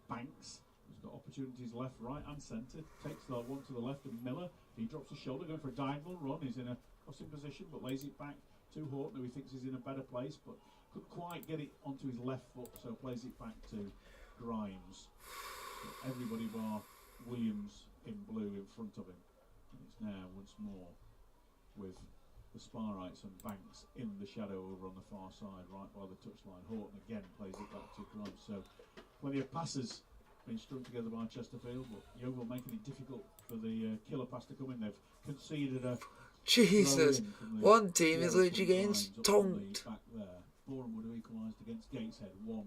Banks. He's got opportunities left, right and centre, takes that one to the left of Miller. He drops his shoulder, going for a diagonal run. He's in a crossing position, but lays it back to Horton, who he thinks is in a better place, but couldn't quite get it onto his left foot, so plays it back to Grimes. But everybody bar Williams in blue in front of him. And it's now once more with the Sparrites and Banks in the shadow over on the far side, right by the touchline. Horton again plays it back to Grimes. So plenty of passes being strung together by Chesterfield, but Yeovil making it difficult for the killer pass to come in. They've conceded a Jesus, one team is literally getting stomped. Back there. Boreham would have equalised against Gateshead 1-1.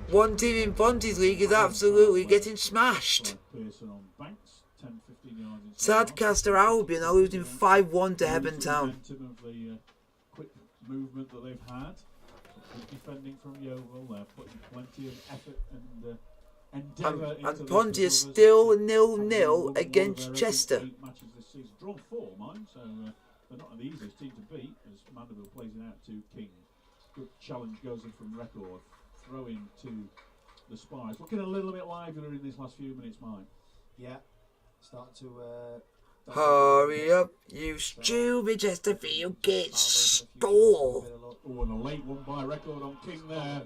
One team in Ponty's league is absolutely getting smashed. Sadcaster Albion are losing 5-1 to Hebburn Town. The quick movement that they've had, good defending from Yeovil, they're putting plenty of effort and endeavour into and Ponty is still 0-0 against Chester. Matches this season, drawn 4, mind, so they're not the easiest team to beat as Mandeville plays it out to King. Good challenge goes in from record, throwing to the Spies. Looking a little bit livelier in these last few minutes, Mike. Yeah, start to. Hurry up, you stupid Chesterfield, get stole. Oh, and a late one by record on King there.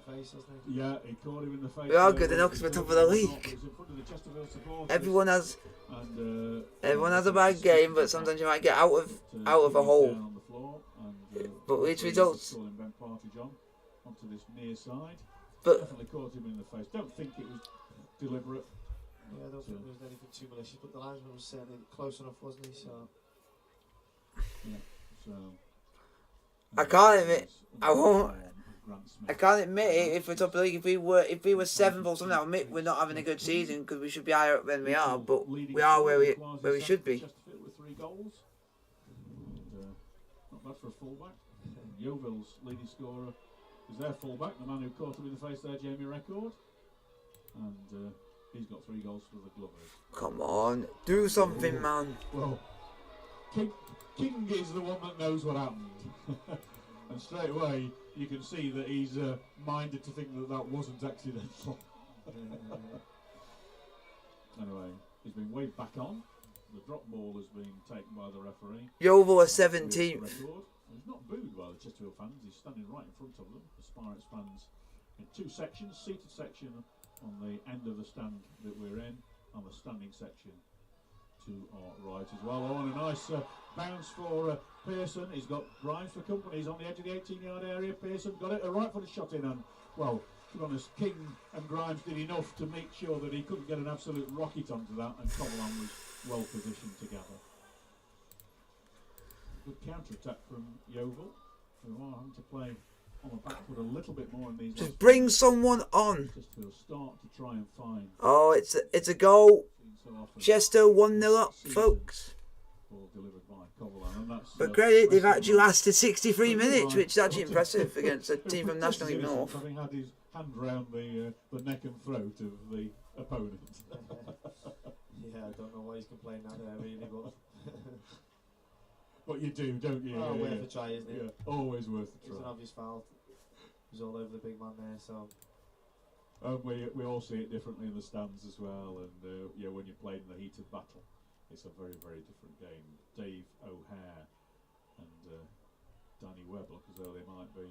Yeah, he caught him in the face. We are good enough because we're top of the league. Everyone has a bad game, but sometimes you might get out of a hole. But which results. Onto this near side. But definitely caught him in the face. Don't think it was deliberate. Yeah, I don't think there was anything too malicious, but the linesman was certainly close enough, wasn't he? So. Yeah. So. I can't admit. I can't admit it. If we're top of the league, if we were 7th or something, I'll admit we're not having a good season because we should be higher up than we are. But we are where we should be. Chesterfield with 3 goals. And, not bad for a fullback. Yeovil's leading scorer is their fullback, the man who caught him in the face there, Jamie Record. And he's got 3 goals for the Glovers. Come on, do something, man. Well, King is the one that knows what happened. And straight away, you can see that he's minded to think that wasn't accidental. Anyway, he's been waved back on. The drop ball has been taken by the referee. Yeovil are 17th. He's not booed by the Chesterfield fans. He's standing right in front of them. The Spirits fans in 2 sections. Seated section on the end of the stand that we're in, and the standing section to our right as well. Oh, and a nice bounce for Pearson. He's got Grimes for company. He's on the edge of the 18-yard area. Pearson got it. A right-footed shot in, and, well, to be honest, King and Grimes did enough to make sure that he couldn't get an absolute rocket onto that, and Coleman was well positioned together. Good counter-attack from Yeovil, who are having to play on the back foot a little bit more in these. Just bring someone on. Just to start to try and find. Oh, it's a goal. Chester 1-0 up, folks. Ball delivered by Coleman, and that's, but credit, they've actually lasted 63 minutes, which is actually impressive against a team from National League North. Having had his hand round the neck and throat of the opponent. Yeah, I don't know why he's complaining out there really, but But you do, don't you? oh, worth a try, isn't it? Yeah, always worth a It's an try. obvious foul. He's all over the big man there, so. We all see it differently in the stands as well, and yeah, when you're playing in the heat of battle, it's a very, very different game. Dave O'Hare and Danny Webb look as though they might be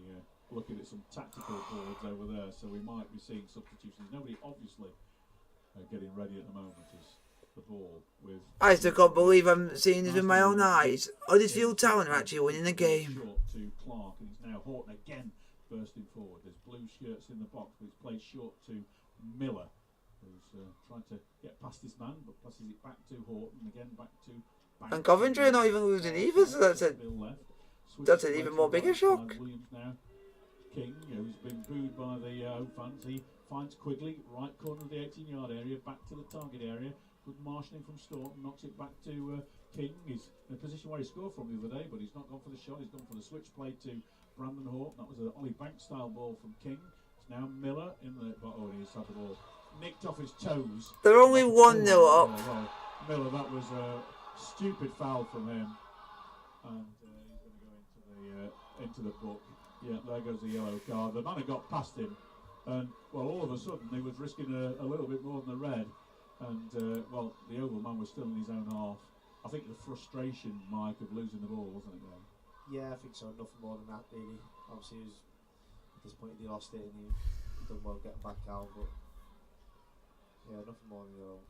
looking at some tactical boards over there, so we might be seeing substitutions. Nobody obviously getting ready at the moment as the ball with... I still can't believe I'm seeing this with my own eyes. Huddersfield Town are actually winning the game. Short to Clark, and it's now Horton again bursting forward. There's blue shirts in the box, but it's played short to Miller, who's trying to get past his man, but passes it back to Horton, again back to Banks. And Coventry are not even losing either, so that's an even more bigger shock. Williams now. King, who's been booed by the home fans, he finds Quigley, right corner of the 18-yard area, back to the target area. Good marshalling from Staunton, knocks it back to King. He's in a position where he scored from the other day, but he's not gone for the shot, he's gone for the switch play to Brandon Horton. That was an Ollie Banks style ball from King. It's now Miller in the... Oh, he's had the ball nicked off his toes. They're only 1-0 up. Well, Miller, that was a stupid foul from him. And he's going to go into the book. Yeah, there goes the yellow card. The man had got past him, and well, all of a sudden he was risking a little bit more than the red. And well, the Yeovil man was still in his own half. I think the frustration, Mike, of losing the ball, wasn't it? Yeah, I think so. Nothing more than that, really. Obviously, he was, at this point, he lost it and he done well getting back out, but yeah, nothing more than that.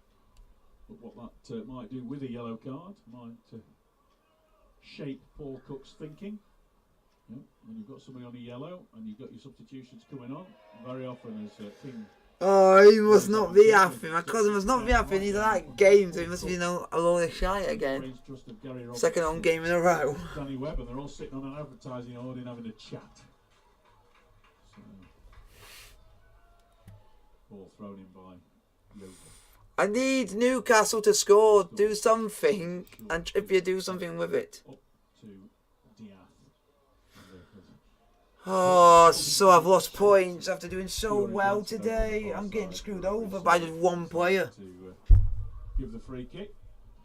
But what that might do with a yellow card might shape Paul Cook's thinking. Yeah, when you've got somebody on a yellow and you've got your substitutions coming on, very often as King. Oh, he must not be happy. My cousin must not be happy. He's like game, so he must be a load of shite again. Second home game in a row. Danny Webb, and they're all sitting on an advertising audience having a chat. So, ball thrown in by Yeovil. I need Newcastle to score. Do something, and Trippier do something with it. Up to Diaz. Oh, so I've lost points after doing so well today. I'm getting screwed over by just one player. To give the free kick.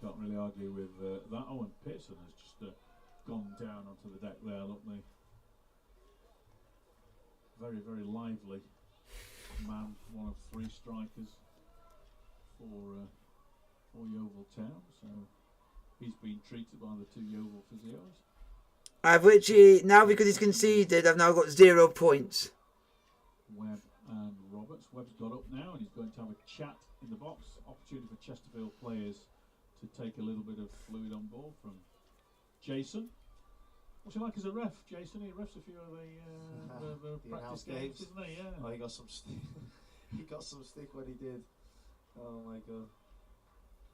Can't really argue with that. Oh, and Pearson has just gone down onto the deck there, look me. Very, very lively man. One of 3 strikers for Yeovil Town. So he's been treated by the 2 Yeovil physios. I've literally, now because he's conceded, I've now got 0 points. Webb and Roberts. Webb's got up now and he's going to have a chat in the box. Opportunity for Chesterfield players to take a little bit of fluid on ball from Jason. What's he like as a ref, Jason? He refs a few of the practice games, isn't he? Yeah. Oh, he got some stick. He got some stick when he did. Oh my god.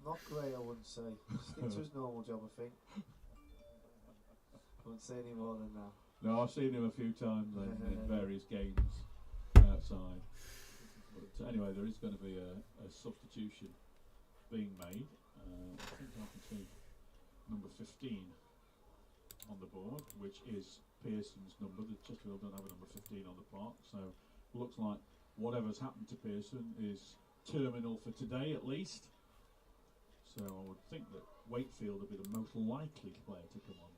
Not great, I wouldn't say. Stick to his normal job, I think. I wouldn't say any more than that. No, I've seen him a few times in various games outside. But anyway, there is going to be a substitution being made. I think I can see number 15 on the board, which is Pearson's number. The Chesterfield don't have a number 15 on the park, so looks like whatever's happened to Pearson is terminal for today at least. So I would think that Wakefield would be the most likely player to come on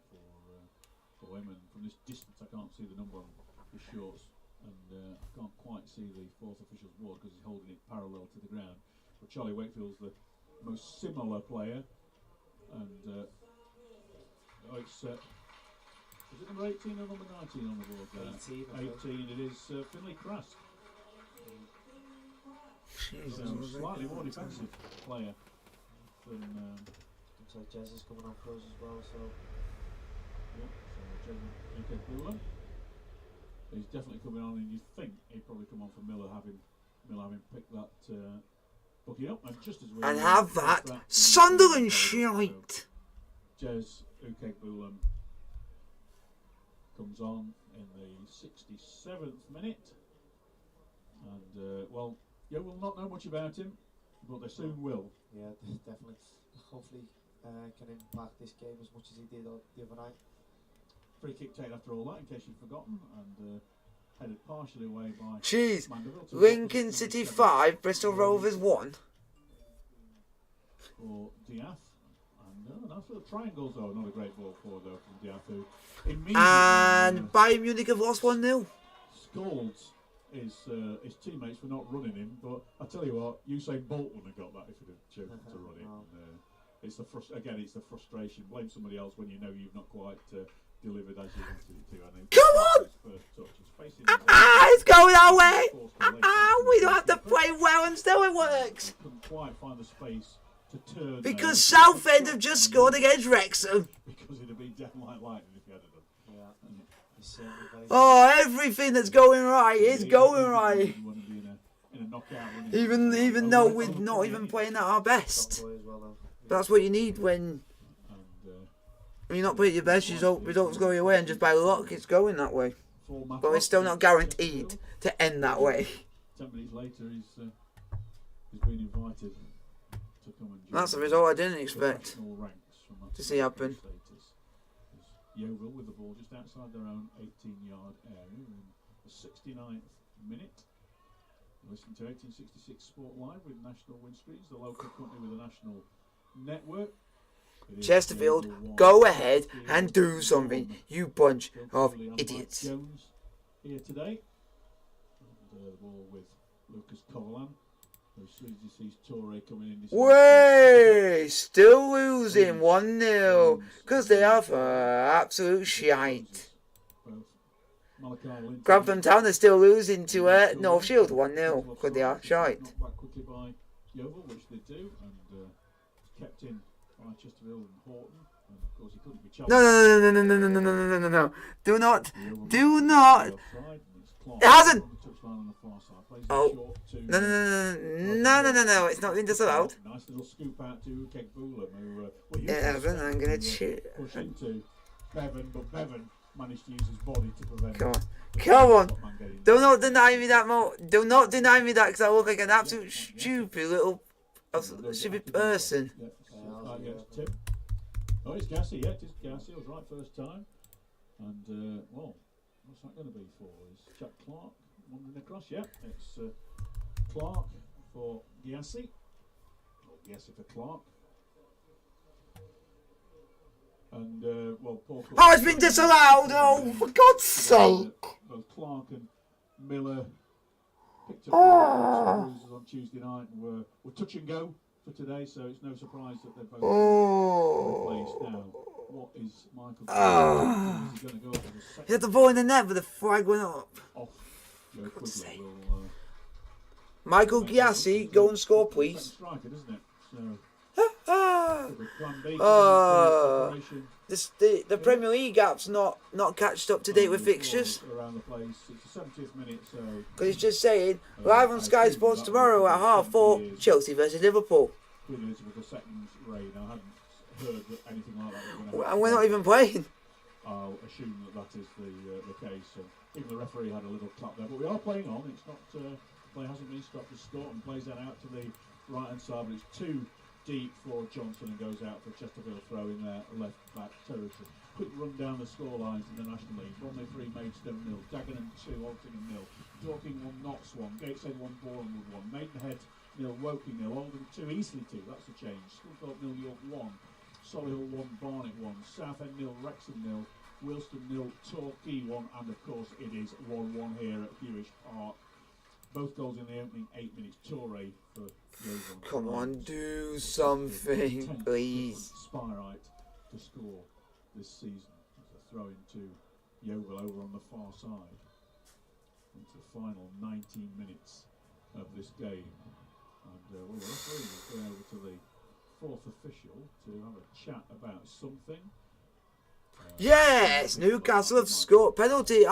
for him, and from this distance I can't see the number on his shorts, and I can't quite see the 4th official's board because he's holding it parallel to the ground. But Charlie Wakefield's the most similar player, and it's is it number 18 or number 19 on the board there? 18 it is Finlay Crask. So slightly more defensive player than looks like Jez is coming on close as well, so yeah, so UK Bula. He's definitely coming on, and you think he'd probably come on for Miller having picked that bookie up, and just as we and have that Sunderland shite. Jez Ukegbulam comes on in the 67th minute, and well, you will not know much about him, but they soon will. yeah, definitely. Hopefully can impact this game as much as he did the other night. Free kick taken after all that, in case you've forgotten, and headed partially away by Jeez. Mandeville. Lincoln City 5, Bristol Rovers 1. For Diath. And nice little triangles though. Not a great ball forward though from Diath, who immediately And Bayern Munich have lost 1-0. scolds his teammates for not running him. But I tell you what, Usain Bolt wouldn't have got that if he'd have chosen to run it. And, it's the frustration. Blame somebody else when you know you've not quite delivered as you wanted it to. And Come on! It's going our way! We don't have to play well and still it works! Couldn't quite find the space to turn. Because Southend have just scored against Wrexham. Because it'd have been down like lightning if you had it done. Yeah, and he's certainly very Oh, everything that's going right is going right. You want to be in a knockout, Even though we're not even playing at our best. top boy as well, though. But that's what you need when you're not playing your best. You hope results go your way, and just by luck it's going that way. But it's still not guaranteed to end that way. 10 minutes later, he's been invited to come and join. That's a result I didn't expect professional ranks from that to see happen. status. Yeovil with the ball just outside their own 18-yard area in the 69th minute. Listen to 1866 Sport Live with National Windscreens, the local company with a national network. Chesterfield, go ahead and do something, you bunch of idiots. Jones here today. And, the ball with Lucas Covalan. As soon as he sees Torre coming in, Way, still losing 1-0 because they have absolute shite. Grantham Town are still losing to North Shield 1-0 because they are shite. Back quickly by Yeovil, which they do, and kept in by Chesterfield and Horton. And of course, he couldn't be challenged. No. Do not. It hasn't. Oh. No. It's not been disallowed. Nice little scoop out to Kegbula, who I'm going to push into Bevan, but Bevan managed to use his body to prevent. Come on. Do not deny me that, Mo. Do not deny me that because I look like an absolute stupid little stupid person. Tim. Oh, it's Gassy, yeah, it is Gassy. I was right first time. And, well, what's that going to be for? Is Jack Clark wandering across? Yeah, it's Clark for Gassy. Or Gassy for Clark. And, well, Paul... Oh, it's been disallowed! Oh, for God's sake! Both Clark and Miller picked up bruises on Tuesday night and were touch and go for today, so it's no surprise that they're both replaced now. What is Michael is he going to go for the second? He had the ball in the net, but the flag went up. Off. Go quickly. Michael Giassi, go and score, please. Striker, isn't it? So, the Premier League app's not catched up to date with fixtures. Around the place. It's the 70th minute, so... Because it's just saying, live on Sky Sports tomorrow at 4:30, Chelsea versus Liverpool. Queen Elizabeth II's reign. I hadn't heard that anything like that. And we're not even playing. I'll assume that is the case. Even the referee had a little clap there. But we are playing on. It's not... play hasn't been stopped to score and plays that out to the right-hand side, but it's too deep for Johnson and goes out for Chesterfield throw in their left-back territory. Quick run down the score lines in the National League. Bromley 3, Maidstone 0, Dagenham 2, Altrincham 0, Dorking 1, Notts 1, Gateshead 1, Bournemouth 1, Maidenhead 0, Woking 0, Oldham 2, Eastleigh 2, that's a change, Scunthorpe 0, York 1, Solihull 1, Barnet 1, Southend 0, Wrexham 0, Wilston 0, Torquay 1, and of course it is 1-1 here at Hewish Park. Both goals in the opening 8 minutes. Torre for Yeovil. Come on, do something, please. Spyrite to score this season. As a throw into Yeovil over on the far side. Into the final 19 minutes of this game. And well, the referee is going over to the fourth official to have a chat about something. Yes, Newcastle have scored penalty.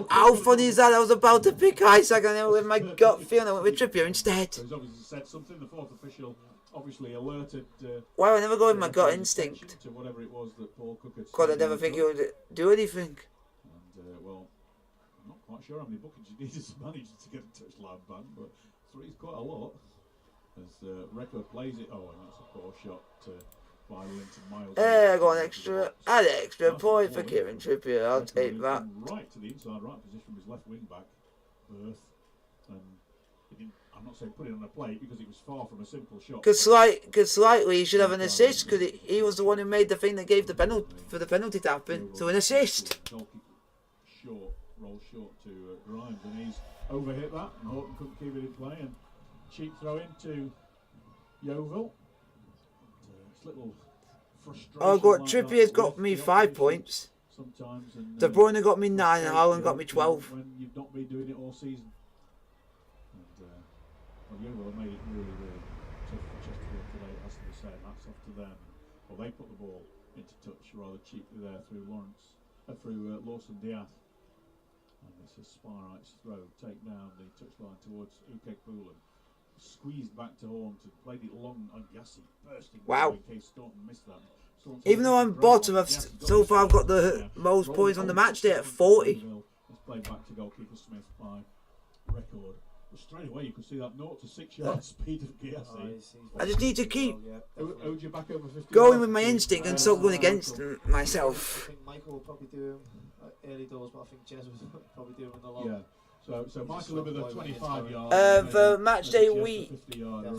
How funny is that? I was about to pick Isaac and then with my gut feeling I went with Trippier instead. He's obviously said something. The fourth official obviously alerted. Why I never go with my gut instinct? To whatever it was that Paul Cook had said. God, I never think he would do anything. And well, I'm not quite sure how many bookings you needed to manage to get a touchline ban, but 3 is quite a lot. As Record plays it. Oh, and that's a poor shot by Linton Miles. I got an extra point for Kieran Trippier. I'll take that. Right to the inside right position with his left wing back, Berth, and he didn't. I'm not saying put it on a plate because it was far from a simple shot. Because slightly he should have an assist because he was the one who made the thing that gave the penalty for the penalty to happen. So an assist. Short, roll short to Grimes, and he's overhit that, and Horton couldn't keep it in play, and cheap throw into Yeovil. It's little frustration. Oh, God, like Trippier's that got with me the 5 opposition points. sometimes, and De Bruyne got me 9 and Haaland got me 12. when you've not been doing it all season. And well, Yeovil have made it really, really tough for Chesterfield today. It has to be said. That's up to them. Well, they put the ball into touch rather cheaply there through Lawson Diaz. And it's a Spirite's throw, take down the touchline towards Ukek Boulan. Squeezed back to Horton, played it long on Yassi, bursting Wow. in case Staunton missed that. Even though I'm bottom, so far I've got the most points on the match day at 40. It's played back to goalkeeper Smith by record. But straight away you could see that 0 to 6 yard speed of Giassi. I just need to keep Oja back over 50 going yards. with my instinct and stop going against myself. I think Michael will probably do him early doors, but I think Jez will probably do him in the long. Yeah. So Michael with a 25 yard. For match day week,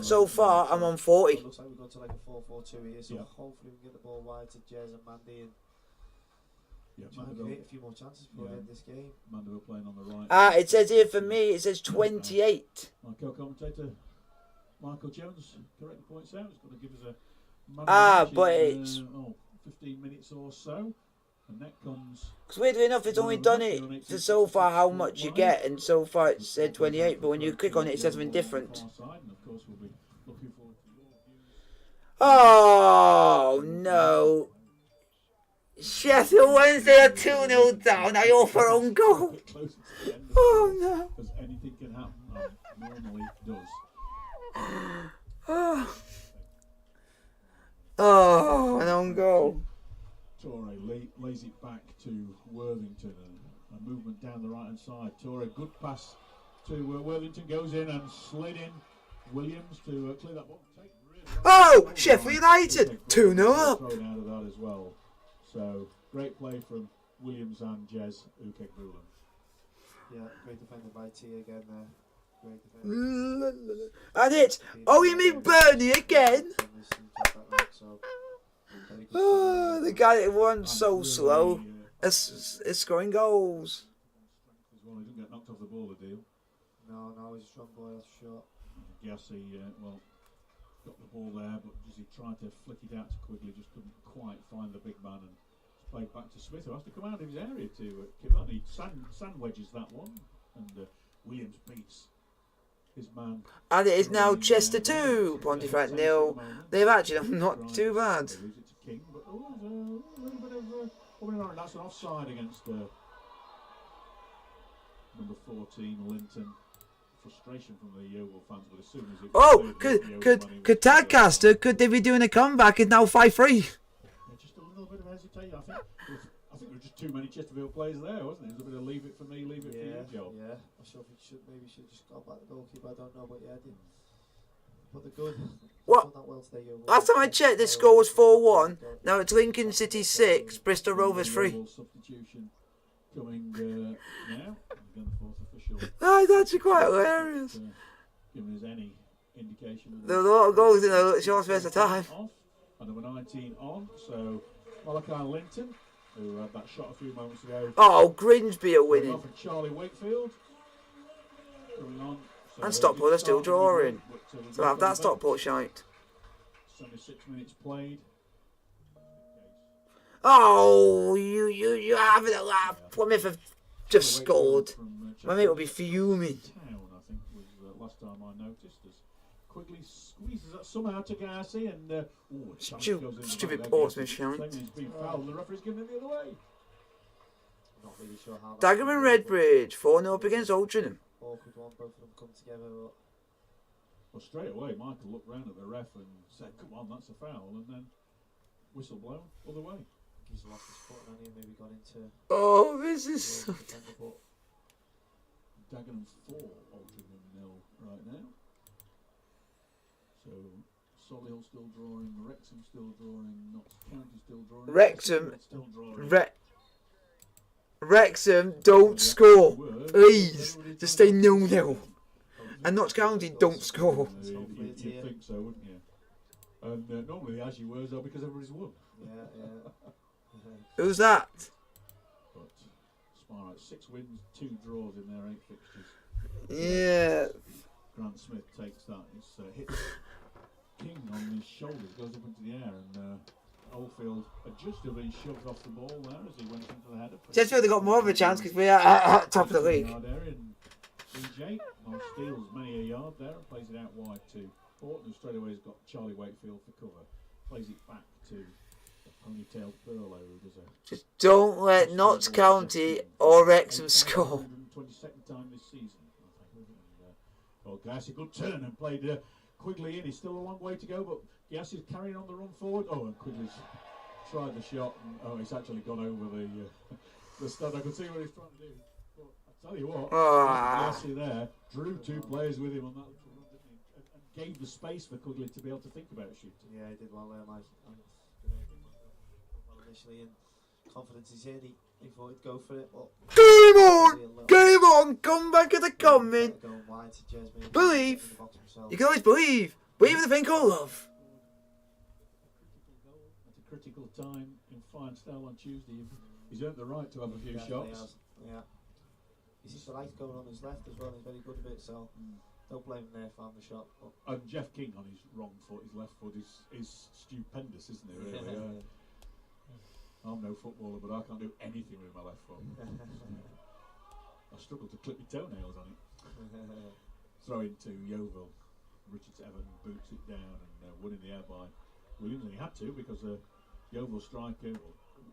so far I'm on 40. It looks like we've got to like a 4-4-2 here, so hopefully we can get the ball wide to Jez and Mandy and try and create a few more chances before the end of this game. Mandeville playing on the right. It says here for me, it says 28. My co-commentator Michael Jones correctly points out it's going to give us a But it's 15 minutes or so. And that comes. because weirdly enough, it's only done it for so far how much you get, and so far it said 28. But when you click on it, it says something different. Oh no! Sheffield Wednesday are 2-0 down. Now you're for own goal. Oh no! Because anything can happen. Normally does. Oh, an own goal. Torre lays it back to Worthington and a movement down the right hand side. Torre, good pass to Worthington, goes in and slid in. Williams to clear that ball. Oh, Sheffield United 2-0 up. Thrown out of that as well. So great play from Williams and Jez Ukek Boulan. Yeah, great defended by T again there. Great defended. And it's you mean Bernie again? Oh, the guy that runs so slow is scoring goals. He didn't get knocked off the ball, the deal. No, he's a strong boy, that's short. Giassi, got the ball there, but as he tried to flick it out to Quigley, just couldn't quite find the big man, and it's played back to Smith, who has to come out of his area to keep that. He sand wedges that one, and Williams beats his man. And it is now Chester 2, Pontefract 0. They've actually not too bad. They lose it to King, but there's a little bit of coming around. That's an offside against number 14, Linton. Frustration from the Yeovil fans, but as soon as it could Tadcaster, could they be doing a comeback? It's now 5-3. Yeah, just a little bit of hesitation. I think there were just too many Chesterfield players there, wasn't there? There was a bit of leave it for me, leave it for you job. Yeah, I'm sure if maybe should just got back the goalkeeper, I don't know, but yeah, I did. But they're good. What? That well today, Yeovil. Last time I checked, the score was 4-1. Now it's Lincoln City 6, Bristol Rovers 3. Substitution coming now. Again, the fourth official. That's actually quite hilarious. Giving us any indication. There were a lot of goals in a short space of time. Off, and number 19 on. So Malachi Linton, who had that shot a few moments ago. Oh, Grimsby are winning. For Charlie Wakefield. Coming on. So And Stockport are still drawing. So have that Stockport shite. 76 minutes played. Oh, you having a laugh. Plymouth have just scored. My mate will be fuming. Town, I think, was the last time I noticed. As Quigley squeezes that somehow to Garcia and Stupid Portsmouth shite. He's been fouled. The referee's giving it the other way. Not really sure how. Dagenham and Redbridge 4-0 up against Altrincham. Awkward one, both of them come together. Well, straight away, Michael looked round at the ref and said, "Come on, that's a foul," and then whistle blown other way. He's lost his foot and maybe got into. Oh, this is. Dagenham 4, Altrincham 0 right now. So Solihull still drawing, Wrexham still drawing, Notts County still drawing. Wrexham, still drawing. Wrexham, don't score, please. Just stay 0-0. And Notts County don't score. You'd think so, wouldn't you? And normally the Ashy words are because everybody's won. Yeah. Who's that? But Spire 6 wins, 2 draws in their 8 fixtures. Yeah. Grant Smith takes that. It's hits King on his shoulders, goes up into the air, and Oldfield adjusted and shoved off the ball there as he went into the header. Chesterfield have got more of a chance because we are at top of the league. DJ steals many a yard there and plays it out wide to Horton, who straight away has got Charlie Wakefield for cover. Plays it back to the ponytailed Burlow, who does a... Just don't let Notts County or Wrexham score. 22nd time this season. Well, Gass, a good turn and played Quigley in. He's still a long way to go, but Gass is carrying on the run forward. Oh, and Quigley's tried the shot, and he's actually gone over the stud. I could see what he's trying to do. But I tell you what, Gassy there drew 2 players with him on that little run, didn't he? And gave the space for Quigley to be able to think about shooting. Yeah, he did well there, Mike. Initially, and confidence is in. He thought he'd go for it, but game on, come back at the comment. Believe. You can always believe. Believe in the thing called love. At a critical time in fine style on Tuesday, he's earned the right to have a few shots. Yeah. He's just the light going on his left as well. He's very good with it, so don't blame him there for having the shot. But. And Jeff King on his wrong foot, his left foot is stupendous, isn't it? Really. I'm no footballer, but I can't do anything with my left foot. I struggle to clip my toenails on it. Throw into Yeovil. Richards Everton boots it down and won in the air by Williams, and he had to because Yeovil striker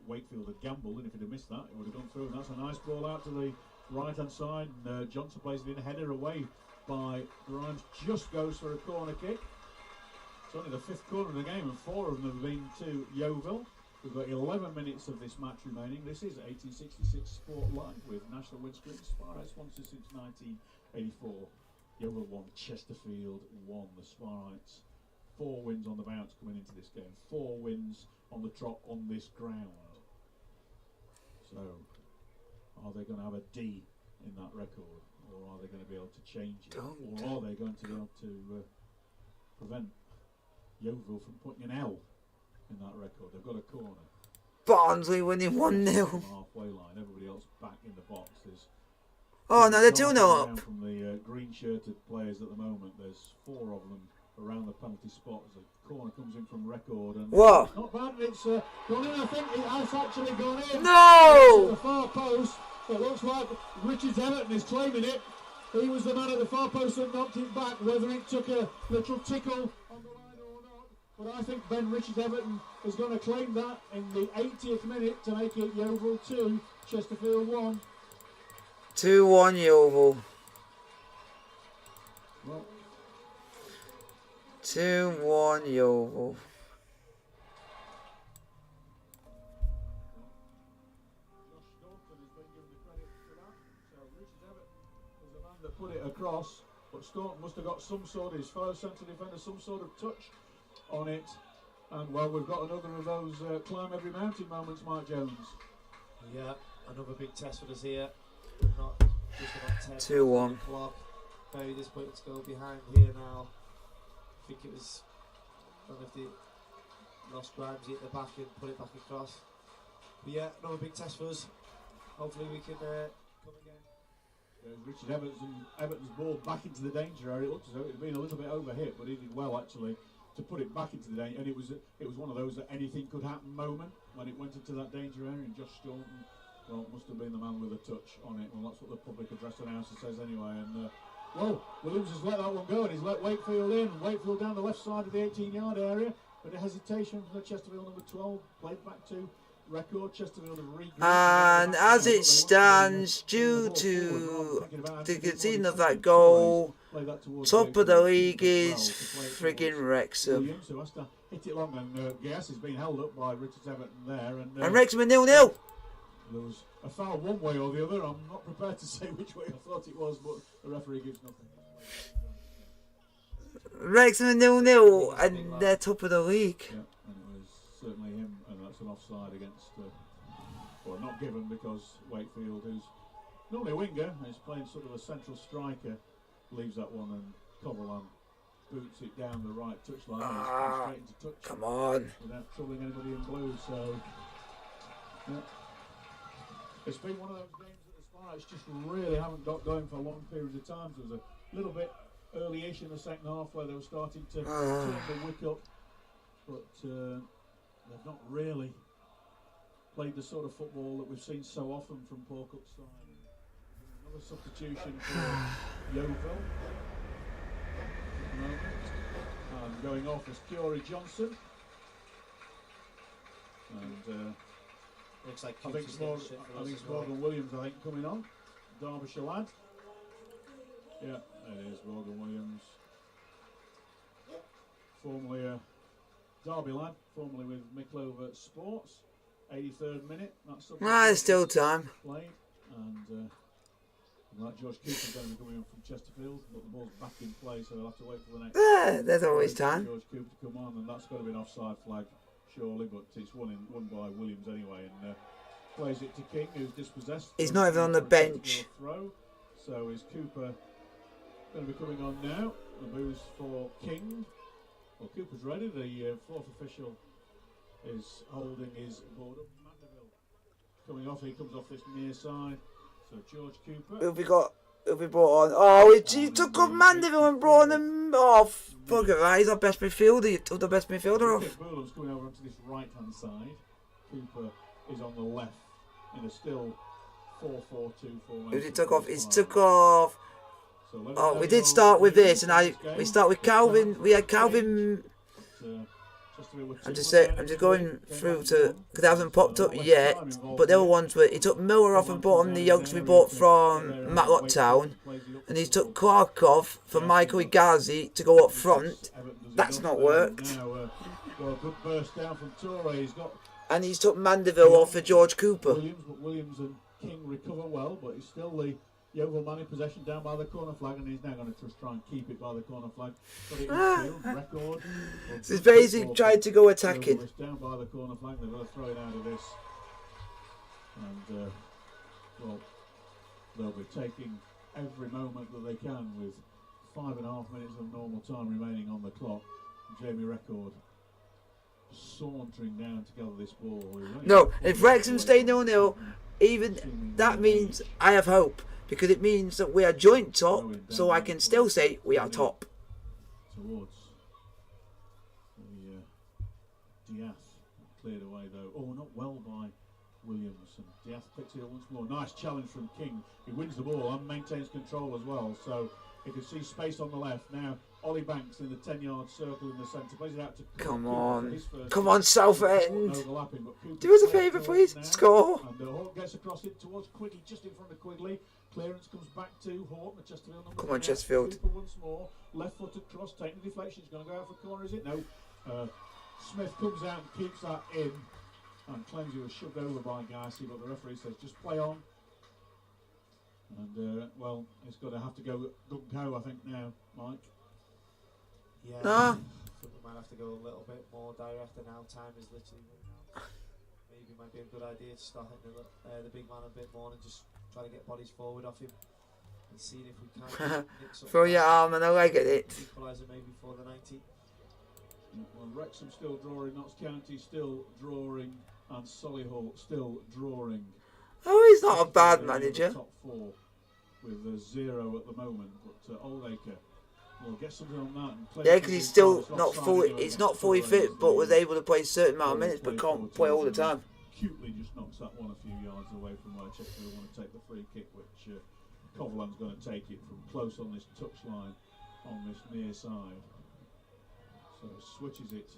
Wakefield had gambled, and if he'd have missed that, it would have gone through. And that's a nice ball out to the right hand side. And Johnson plays it in, a header away by Grimes. Just goes for a corner kick. It's only the 5th corner of the game, and 4 of them have been to Yeovil. We've got 11 minutes of this match remaining. This is 1866 Sport Live with National Windscreen. Spire sponsor since 1984. Yeovil 1, Chesterfield 1. The Spirites 4 wins on the bounce coming into this game. 4 wins on the trot on this ground. So, are they going to have a D in that record? Or are they going to be able to change it? Or are they going to be able to prevent Yeovil from putting an L in that record? They've got a corner. Barnsley winning 1-0. Halfway line, everybody else back in the box. There's no, they're 2-0 up. From the green-shirted players at the moment, there's 4 of them around the penalty spot as a corner comes in from record. And what? Not bad. It's gone in. I think it has actually gone in. No! To the far post. It looks like Richards Everton is claiming it. He was the man at the far post that knocked it back. Whether it took a little tickle on the line or not. But I think Ben Richards Everton is going to claim that in the 80th minute to make it Yeovil 2, Chesterfield 1. 2-1 Yeovil. Well, 2-1 Yeovil. That put it across, but Staunton must have got some sort of, his fellow centre defender, some sort of touch on it. And well, we've got another of those climb every mountain moments, Mike Jones. Yeah, another big test for us here. We've not just about 10 2-1. clock. Very disappointed to go behind here now. I think it was, I don't know if they lost Grimes at the back and put it back across. But yeah, another big test for us. Hopefully we can come again. Richard Everton's ball back into the danger area. It looks as though it had been a little bit overhit, but he did well actually to put it back into the danger. And it was one of those that anything could happen moment when it went into that danger area. And Josh Staunton, well, must have been the man with a touch on it. Well, that's what the public address announcer says anyway. And well, Williams has let that one go, and he's let Wakefield in. Wakefield down the left side of the 18-yard area, but a hesitation from the Chesterfield number 12 played back to record. Chesterfield have regrouped. And as it stands, due to the conceding of that goal, top of the league is friggin' Wrexham. Williams, who has to hit it long, and Gass has been held up by Richards Everton there. And Wrexham are 0-0. There was a foul one way or the other. I'm not prepared to say which way I thought it was, but the referee gives nothing. Wrexham 0-0 and they're top of the league. Yeah, and it was certainly him, and that's an offside against, well, not given because Wakefield, who's normally a winger, is playing sort of a central striker, leaves that one, and Coverland boots it down the right touchline. And it's gone straight into touch. Come on. Without troubling anybody in blue, so yeah. It's been one of those games at the start, it's just really haven't got going for long periods of time. There was a little bit early-ish in the second half where they were starting to turn the wick up, but they've not really played the sort of football that we've seen so often from Paul Cook's side. Another substitution for Yeovil. And going off is Corey Johnson. And Looks like I think it's Morgan Williams, I think, coming on. Derbyshire lad. Yeah, it is Morgan Williams. Formerly a Derby lad, formerly with Micklover Sports. 83rd minute. That's There's still time. Played. And like George Cooper's going to be coming on from Chesterfield, but the ball's back in play, so they'll have to wait for the next. There's always time. George Cooper to come on, and that's got to be an offside flag, surely, but it's won by Williams anyway, and plays it to King, who's dispossessed. He's not even on the bench. Throw. So is Cooper going to be coming on now? The booze for King. Well, Cooper's ready. The fourth official is holding his board up. Mandeville coming off. He comes off this near side. So George Cooper. Who've we brought on? Oh, he took off Mandeville and brought him off. Bugger that. He's our best midfielder. You took the best midfielder off. Burlam's coming over onto this right-hand side. Cooper is on the left in a still 4-4-2 formation. He took off. He's took off. Oh, we did start with this, and we start with Calvin. We had Calvin. I'm just going through to because it hasn't popped up yet. But the other ones were he took Miller off and brought on the youngster we bought from Yeovil Town, and he took Clark off for Michael Igazi to go up front. That's not worked. And he's took Mandeville off for George Cooper. Williams and King recover well, but he's still the Yeovil man in possession down by the corner flag, and he's now going to just try and keep it by the corner flag. Got it in field, record. He's basically tried to go attacking. Down by the corner flag, they're going to throw it out of this. And, well, they'll be taking every moment that they can with 5.5 minutes of normal time remaining on the clock. Jamie Record sauntering down to gather this ball. No, if Wrexham stay 0-0, even that means I have hope. Because it means that we are joint top, so I can still say we are top. Towards the Diath, cleared away though. Oh, not well by Williams. And Diath picks it up once more. Nice challenge from King. He wins the ball and maintains control as well. So you can see space on the left. Now Ollie Banks in the 10-yard circle in the centre. Plays it out to Come on, Southend. Do us a favour, please. Now. Score. And Hort gets across it towards Quigley, just in front of Quigley. Clearance comes back to Hort, the Chesterfield number. Come on, Chesterfield. Once more, left-footed cross, taking the deflection. He's going to go out for corner, is it? No. Smith comes out and keeps that in, and claims he was shoved over by Garcia, but the referee says just play on. And well, it's going to have to go gung-ho, I think now, Mike. Yeah. I think we might have to go a little bit more direct, and now time is literally running out. Maybe it might be a good idea to start hitting the big man a bit more and just try to get bodies forward off him and seeing if we can throw your arm and a leg at it. Equaliser maybe for the 90. Well, Wrexham still drawing, Notts County still drawing, and Solihull still drawing. Oh, he's not a bad manager. Top four with a 0 at the moment, but Oldacre will get something on that. And play because he's still not fully. He's not fully fit, but was able to play a certain amount of minutes, but can't play all the time. Cutely just knocks that one a few yards away from where Chesterfield want to take the free kick, which Coverland's going to take it from close on this touchline on this near side. So switches it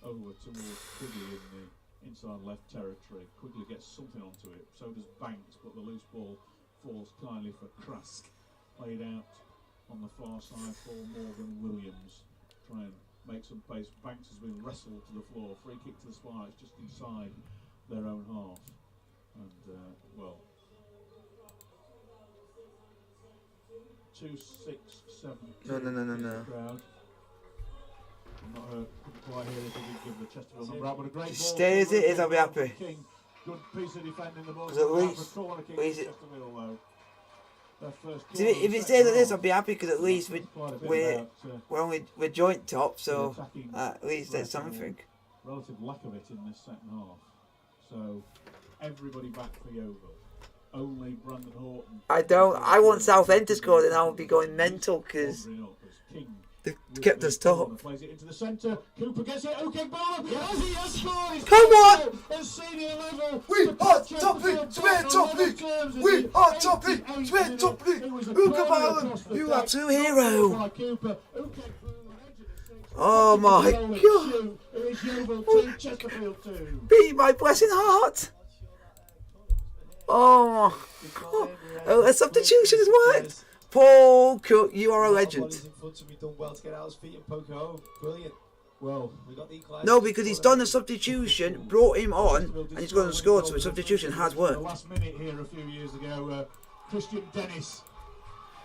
over towards Quigley in the inside left territory. Quigley gets something onto it, so does Banks, but the loose ball falls kindly for Krask. Played out on the far side for Morgan Williams. Try and make some pace. Banks has been wrestled to the floor. Free kick to the Spires just inside their own half. And, well, 2, 6, 7, 2 No. crowd. not couldn't quite hear if he did give the Chesterfield number out, but a great ball. Stay as it is, I'll be happy. King. Good piece of defending the ball. Because at least, if it stays like this, I'll be happy because at least we're joint top, so at least there's something. Relative lack of it in this second half. So everybody back for Yeovil. Only Brandon Horton. I want Southend to score, then I'll be going mental because they kept us top. Plays it into the centre. Cooper gets it. Okay, ball. Yes, he has scored. Come on! At senior level. We are topping. Swear topping. We are topping. Swear topping. Uka Barham, you are too hero. Oh my God! Beat my blessing heart. Oh my God! Oh, a substitution has worked. Paul Cook, you are a legend. Well, no, because he's done a substitution, brought him on, and he's gone and scored. So a substitution has worked. The last minute here a few years ago, Christian Dennis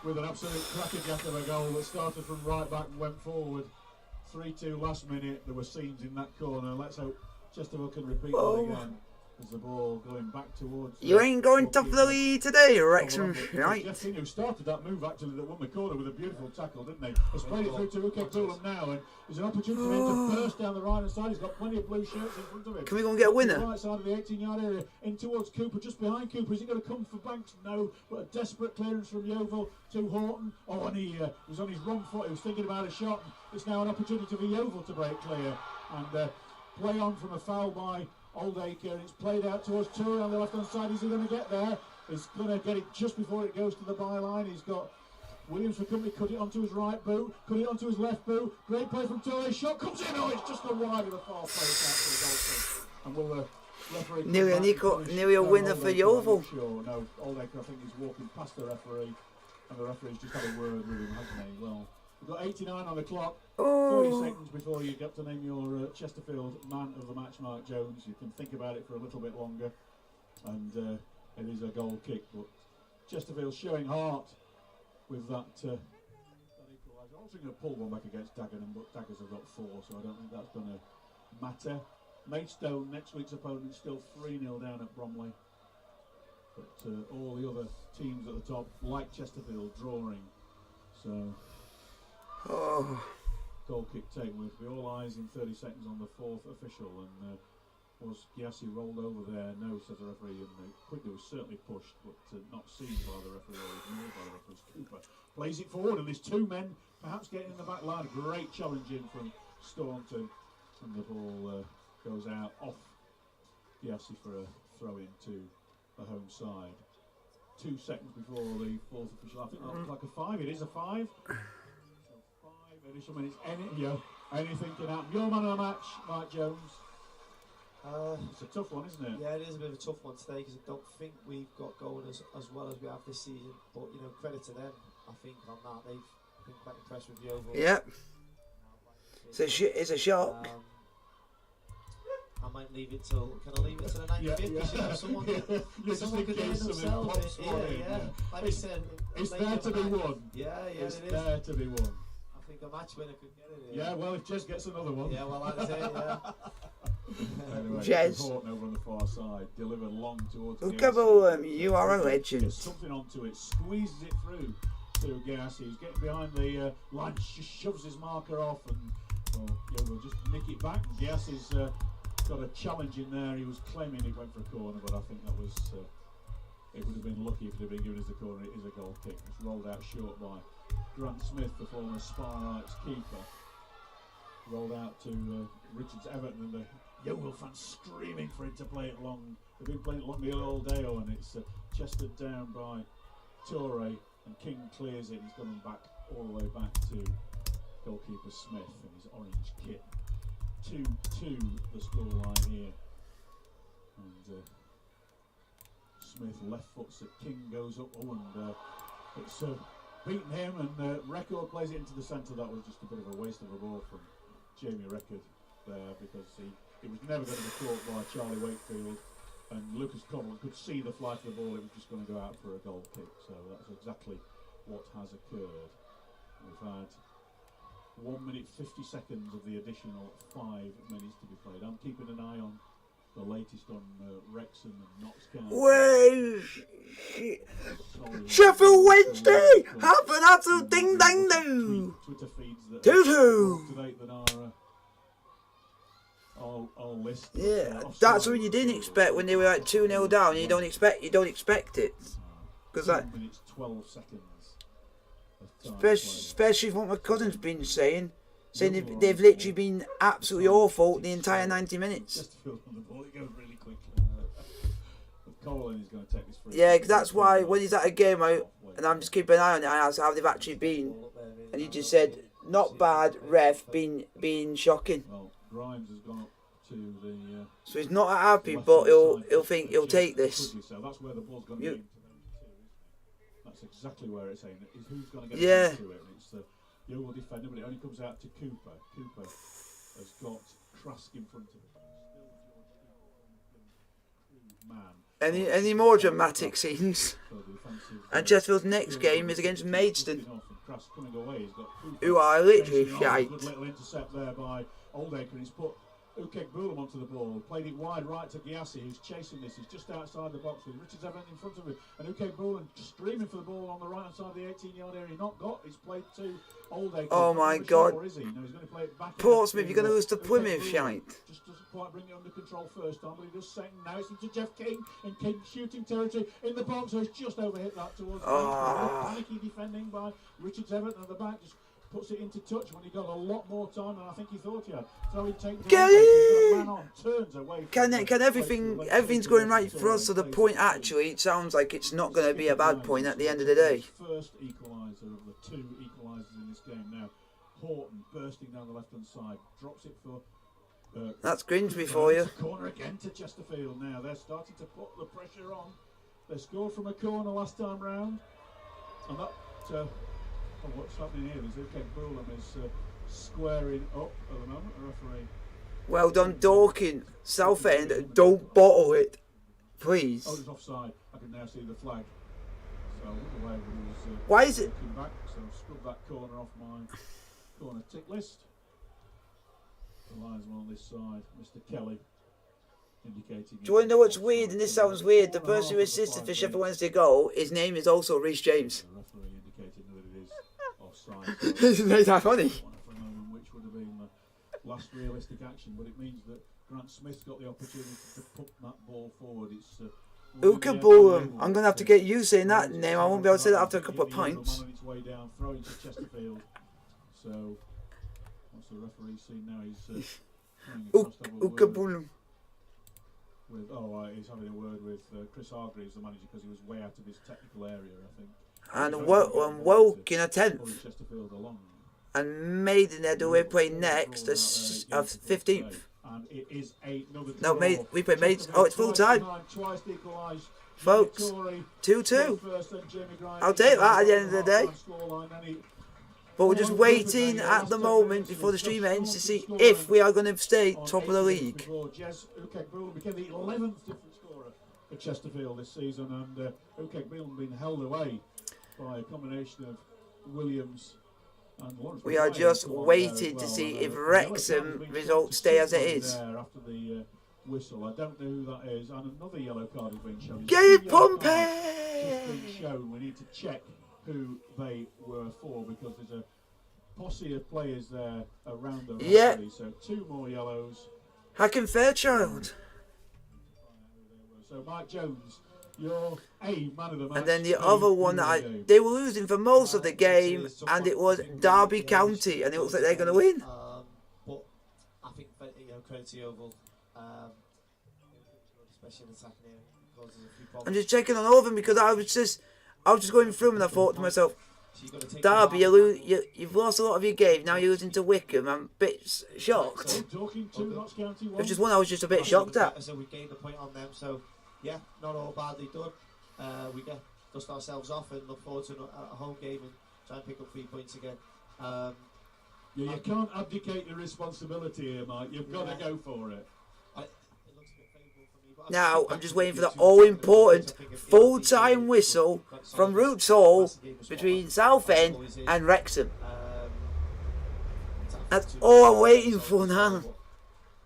with an absolute crackerjack of a goal that started from right back and went forward. 3-2 last minute. There were scenes in that corner. Let's hope Chesterfield can repeat that again. As the ball going back towards... You ain't going top of the league today, Wrexham, right? Jeffrey, who started that move actually, that won the corner with a beautiful tackle, didn't they? Has played it through to Uke Fulham now, and there's an opportunity for him to burst down the right hand side. He's got plenty of blue shirts in front of him. Can we go and get a winner? Right side of the 18-yard area, in towards Cooper, just behind Cooper. Is he going to come for Banks? No, but a desperate clearance from Yeovil to Horton. Oh, and he was on his wrong foot. He was thinking about a shot. It's now an opportunity for Yeovil to break clear and play on from a foul by Oldacre. It's played out towards Toure on the left-hand side. Is he going to get there? He's going to get it just before it goes to the byline. He's got Williams for company. Cut it onto his right boot. Cut it onto his left boot. Great play from Toure. Shot comes in. Oh, it's just a wide of the far post out to the goalkeeper. And will the referee nearly a winner for Yeovil. Sure. No, Oldacre I think he's walking past the referee, and the referee's just had a word with him, hasn't he? Well, we've got 89 on the clock. 30 seconds before you get to name your Chesterfield man of the match, Mark Jones. You can think about it for a little bit longer, and it is a goal kick. But Chesterfield showing heart with that equaliser. I was going to pull one back against Dagenham, but Daggers have got 4, so I don't think that's going to matter. Maidstone, next week's opponent, still 3-0 down at Bromley. But all the other teams at the top, like Chesterfield, drawing. So... goal kick taken with be all eyes in 30 seconds on the 4th official, and was Giassi rolled over there? No, says the referee, and Quigley was certainly pushed, but not seen by the referee or ignored by the referee. Cooper plays it forward, and there's 2 men perhaps getting in the back line. Great challenge in from Staunton, and the ball goes out off Giassi for a throw in to the home side. 2 seconds before the 4th official. I think that looks like a 5. It is a 5. Additional minutes, anything can happen. Your man of the match, Mark Jones. It's a tough one, isn't it? Yeah, it is a bit of a tough one today because I don't think we've got going as well as we have this season. But you know, credit to them. I think on that they've been quite impressed with Yeovil. Yep. It's a shock. I might leave it till. Can I leave it till the 95th? Someone can do it themselves. Yeah. Like I said, it's there to be won. Yeah, it's there to be won. I think a match winner could get it. Yeah, well, if Jez gets another one. Yeah, well, that's it, yeah. Anyway, Jez. Horton over on the far side, delivered long towards Giassi. You are a legend. Gets something onto it, squeezes it through to Giassi. He's getting behind the line, just shoves his marker off, and we'll just nick it back. Giassi's got a challenge in there. He was claiming he went for a corner, but I think that was it would have been lucky if it had been given as a corner. It is a goal kick. It's rolled out short by Grant Smith, the former Sparrites keeper. Rolled out to Richards Everton, and the Yeovil fans screaming for him to play it long. They've been playing it long the all day, and it's chested down by Toure, and King clears it. He's gone back all the way back to goalkeeper Smith in his orange kit. 2-2 the scoreline here, and Smith left foots it. King goes up, and it's beaten him, and Record plays it into the centre. That was just a bit of a waste of a ball from Jamie Record there, because it was never going to be caught by Charlie Wakefield, and Lucas Connell could see the flight of the ball. It was just going to go out for a goal kick, so that's exactly what has occurred. We've had 1 minute 50 seconds of the additional 5 minutes to be played. I'm keeping an eye on the latest on Wrexham and Notts County. Sheffield Wednesday have an absolute ding dang doo. Twitter feeds that 2-2. up to date that are all listed. Yeah, that's what you didn't expect when they were like 2-0 down. You don't expect it, because 2 minutes 12 seconds. especially from what my cousin's been saying they've literally been absolutely awful the entire 90 minutes. Chesterfield on the ball, it goes really quickly. Colin is going to take this free. Yeah, because that's why when he's at a game and I'm just keeping an eye on it, I ask how they've actually been, and he just said not bad, ref, being shocking. Well, Grimes has gone up to the. So he's not happy, but he'll think he'll take this. So that's where the ball's going to be. That's exactly where it's aimed. Is who's going to get into it? And it's the Yeovil defender, but it only comes out to Cooper. Cooper has got Trask in front of him. Man. Any more dramatic scenes? And Chesterfield's next game is against Maidstone, who are literally shite. Good little intercept there by Oldacre. He's put Ukek Bulam onto the ball, played it wide right to Gyasi, who's chasing this. He's just outside the box with Richards Evans in front of him, and Ukek Bulam streaming for the ball on the right hand side of the 18-yard area. Not got. He's played to Oldacre. Oh my God! Sure, is he? No, he's going to play it back. Portsmouth, you're going to lose to Plymouth, shite. Just doesn't quite bring it under control first time, but he does second. Now it's into Jeff King, and King shooting territory in the box, so he's just overhit that towards panicky defending by Richards Everton at the back. Just puts it into touch when he got a lot more time than I think he thought he had. So he takes man on, turns away. Everything's going right for us to the point. Actually, it sounds like it's not going to be a bad point at the end of the day. First equaliser of the 2 equalisers in this game now. Horton bursting down the left hand side, drops it for. That's Grimsby for you. Corner again to Chesterfield now. They're starting to put the pressure on. They scored from a corner last time round, and that. What's happening here is Ukek Bulam is squaring up at the moment. The referee. Well done, Dorking. Southend, don't bottle it, please. Oh, it's offside. I can now see the flag. So the way was. Why is it? Back, so scrub that corner off my corner tick list. The linesman on this side, Mr. Kelly, indicating. Do you want to know what's weird? And this sounds weird. The person who assisted for Sheffield Wednesday goal, his name is also Reece James. The referee indicating that it is offside. Isn't that funny? For a moment, which would have been the last realistic action, but it means that Grant Smith's got the opportunity to put that ball forward. It's Ukek Bulam. I'm going to have to get you saying that name. I won't be able to say that after a couple of pints. On its way down, throwing to Chesterfield. So, what's the referee seen now? He's Ukek Bulam. He's having a word with Chris Hargreaves, the manager, because he was way out of his technical area, I think. And Woking a 10th. Chesterfield along. And Maidenhead, who we're playing next, as 15th. And it is another no, we play Maids. Oh, it's full time. Folks, 2-2. I'll take that at the end of the day. But we're just waiting at the moment before the stream ends to see if we are going to stay top of the league. Ukek Bulam became the 11th different scorer for Chesterfield this season, and Ukek Bulam being held away by a combination of Williams and Lawrence. We are just waiting to see if Wrexham results stay as it is. After the whistle, I don't know who that is, and another yellow card has been shown. Gabe Pompey! We need to check who they were for, because there's a posse of players there around the referee. So 2 more yellows. Hacken Fairchild. So Mike Jones, you're a man of the match. And then the other one that they were losing for most of the game, and it was Derby County, and it looks like they're going to win. But I think credit to Yeovil, especially in the second area, causes a few problems. I'm just checking on all of them because I was just going through them and I thought to myself, Derby, you've lost a lot of your game. Now you're losing to Wickham. I'm a bit shocked. It was just one I was just a bit shocked at. So we gained a point on them. So yeah, not all badly done. We dust ourselves off and look forward to a home game and try and pick up 3 points again. You can't abdicate your responsibility here, Mike. You've got to go for it. Now, I'm just waiting for the all-important full-time whistle from Roots Hall between Southend and Wrexham. That's all I'm waiting for now.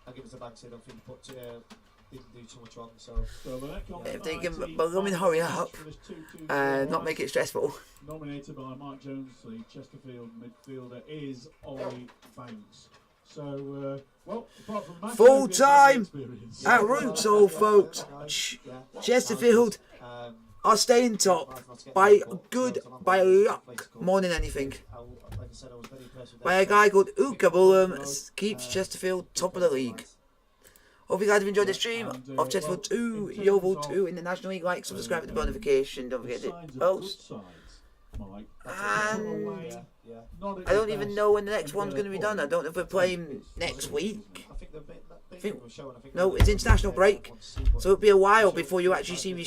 I'll give it to Banks. I don't think he didn't do too much wrong. So the next one, If they can hurry up and not make it stressful. Nominated by Mike Jones, the Chesterfield midfielder, is Ollie Banks. So, well, apart from that, Full time experience. at Rootsall, folks. Chesterfield are staying top by by luck more than anything. By a guy called Ukabulam keeps Chesterfield top of the league. Hope you guys have enjoyed the stream of Chesterfield 2, Yeovil 2 in the National League. Like, subscribe with the notification, don't forget to post. And I don't even know when the next one's going to be done. I don't know if we're playing next week. No, it's international break, so it'll be a while before you actually see me